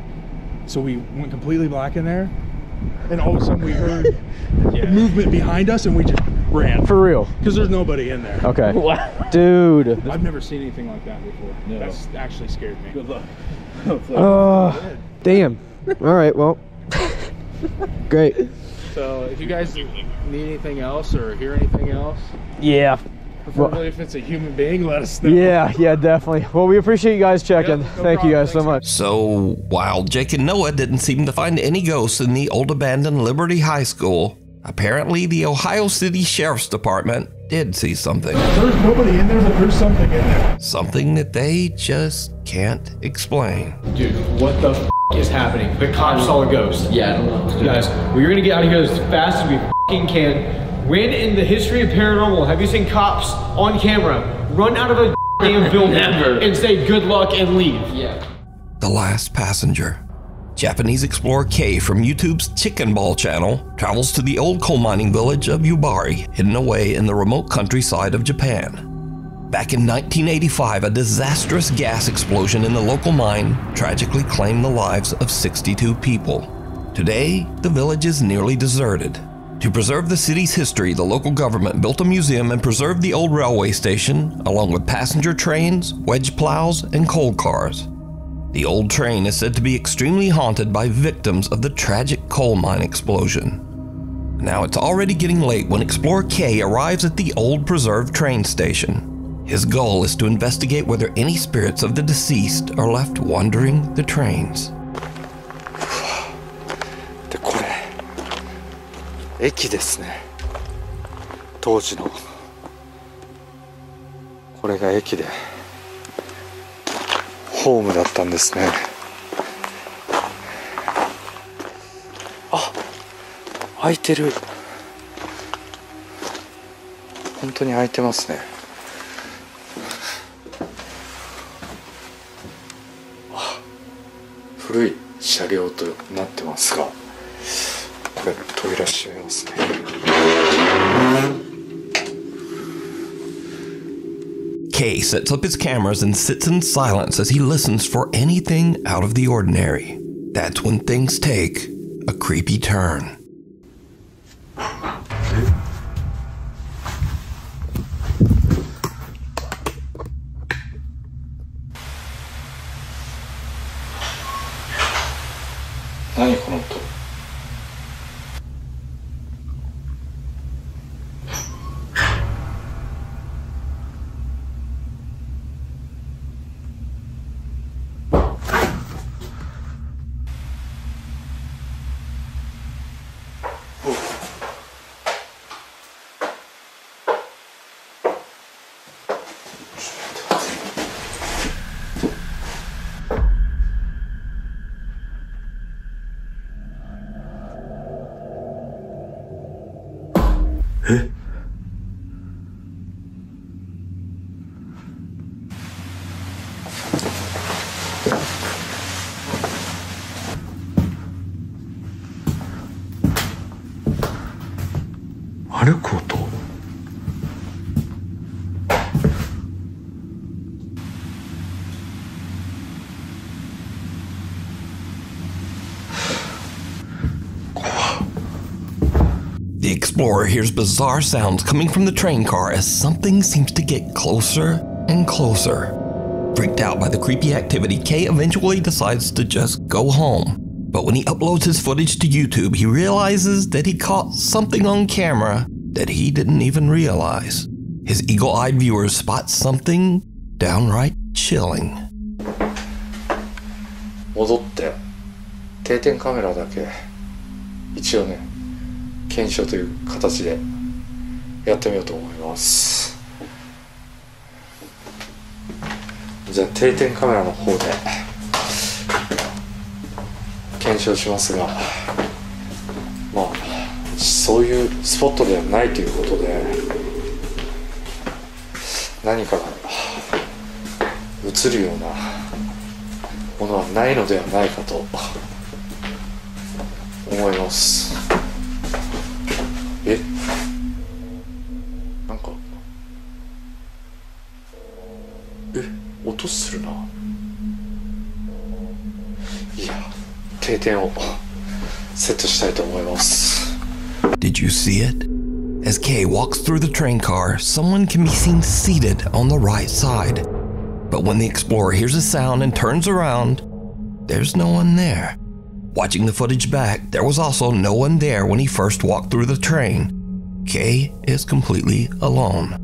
Speaker 9: So we went completely black in there, and all of a sudden we heard movement behind us, and we just ran.
Speaker 4: For real?
Speaker 9: Because there's nobody in there.
Speaker 4: Okay. Dude.
Speaker 9: I've never seen anything like that before. No. That's actually scared me. Good luck.
Speaker 4: Damn. All right, well. Great.
Speaker 9: So if you guys need anything else or hear anything else,
Speaker 4: yeah.
Speaker 9: preferably if it's a human being, let us know.
Speaker 4: Yeah, definitely. Well, we appreciate you guys checking.
Speaker 9: Yep, no
Speaker 4: Thank you
Speaker 9: problem.
Speaker 4: guys so much.
Speaker 1: So, while Jake and Noah didn't seem to find any ghosts in the old abandoned Liberty High School, apparently the Ohio City Sheriff's Department did see something.
Speaker 9: There's nobody in there, but there's something in there.
Speaker 1: Something that they just can't explain.
Speaker 5: Dude, what the f is happening? The cops saw a ghost. Yeah, I don't know. Guys, we're gonna get out of here as fast as we f***ing can. When in the history of paranormal have you seen cops on camera run out of a damn building and say good luck and leave? Yeah.
Speaker 1: The Last Passenger. Japanese explorer K from YouTube's Chicken Ball channel travels to the old coal mining village of Yubari, hidden away in the remote countryside of Japan. Back in 1985, a disastrous gas explosion in the local mine tragically claimed the lives of 62 people. Today, the village is nearly deserted. To preserve the city's history, the local government built a museum and preserved the old railway station, along with passenger trains, wedge plows, and coal cars. The old train is said to be extremely haunted by victims of the tragic coal mine explosion. Now it's already getting late when Explorer K arrives at the old preserved train station. His goal is to investigate whether any spirits of the deceased are left wandering the trains.
Speaker 10: でこれ駅ですね。当時のこれが駅でホームだったんですね。あ、開いてる。本当に開いてますね。古い車両となってますが、これ扉閉めますね。
Speaker 1: Kay sets up his cameras and sits in silence as he listens for anything out of the ordinary. That's when things take a creepy turn.
Speaker 10: 何この音。え？歩く音？The
Speaker 1: explorer hears bizarre sounds coming from the train car as something seems to get closer and closer. Freaked out by the creepy activity, Kay eventually decides to just go home. But when he uploads his footage to YouTube, he realizes that he caught something on camera that he didn't even realize. His eagle-eyed viewers spot something downright chilling.
Speaker 10: 戻って定点カメラだけ一応ね検証という形でやってみようと思います。じゃあ定点カメラの方で検証しますが、まあそういうスポットではないということで何かが映るようなものはないのではないかと思います。なんか音するな。いや定点をセットしたいと思います。
Speaker 1: Did you see it? As Kay walks through the train car, someone can be seen seated on the right side. But when the explorer hears a sound and turns around, there's no one there. Watching the footage back, there was also no one there when he first walked through the train. Kay is completely alone.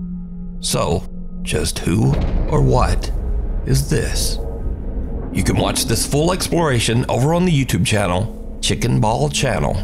Speaker 1: So, just who or what is this? You can watch this full exploration over on the YouTube channel, Chicken Ball Channel.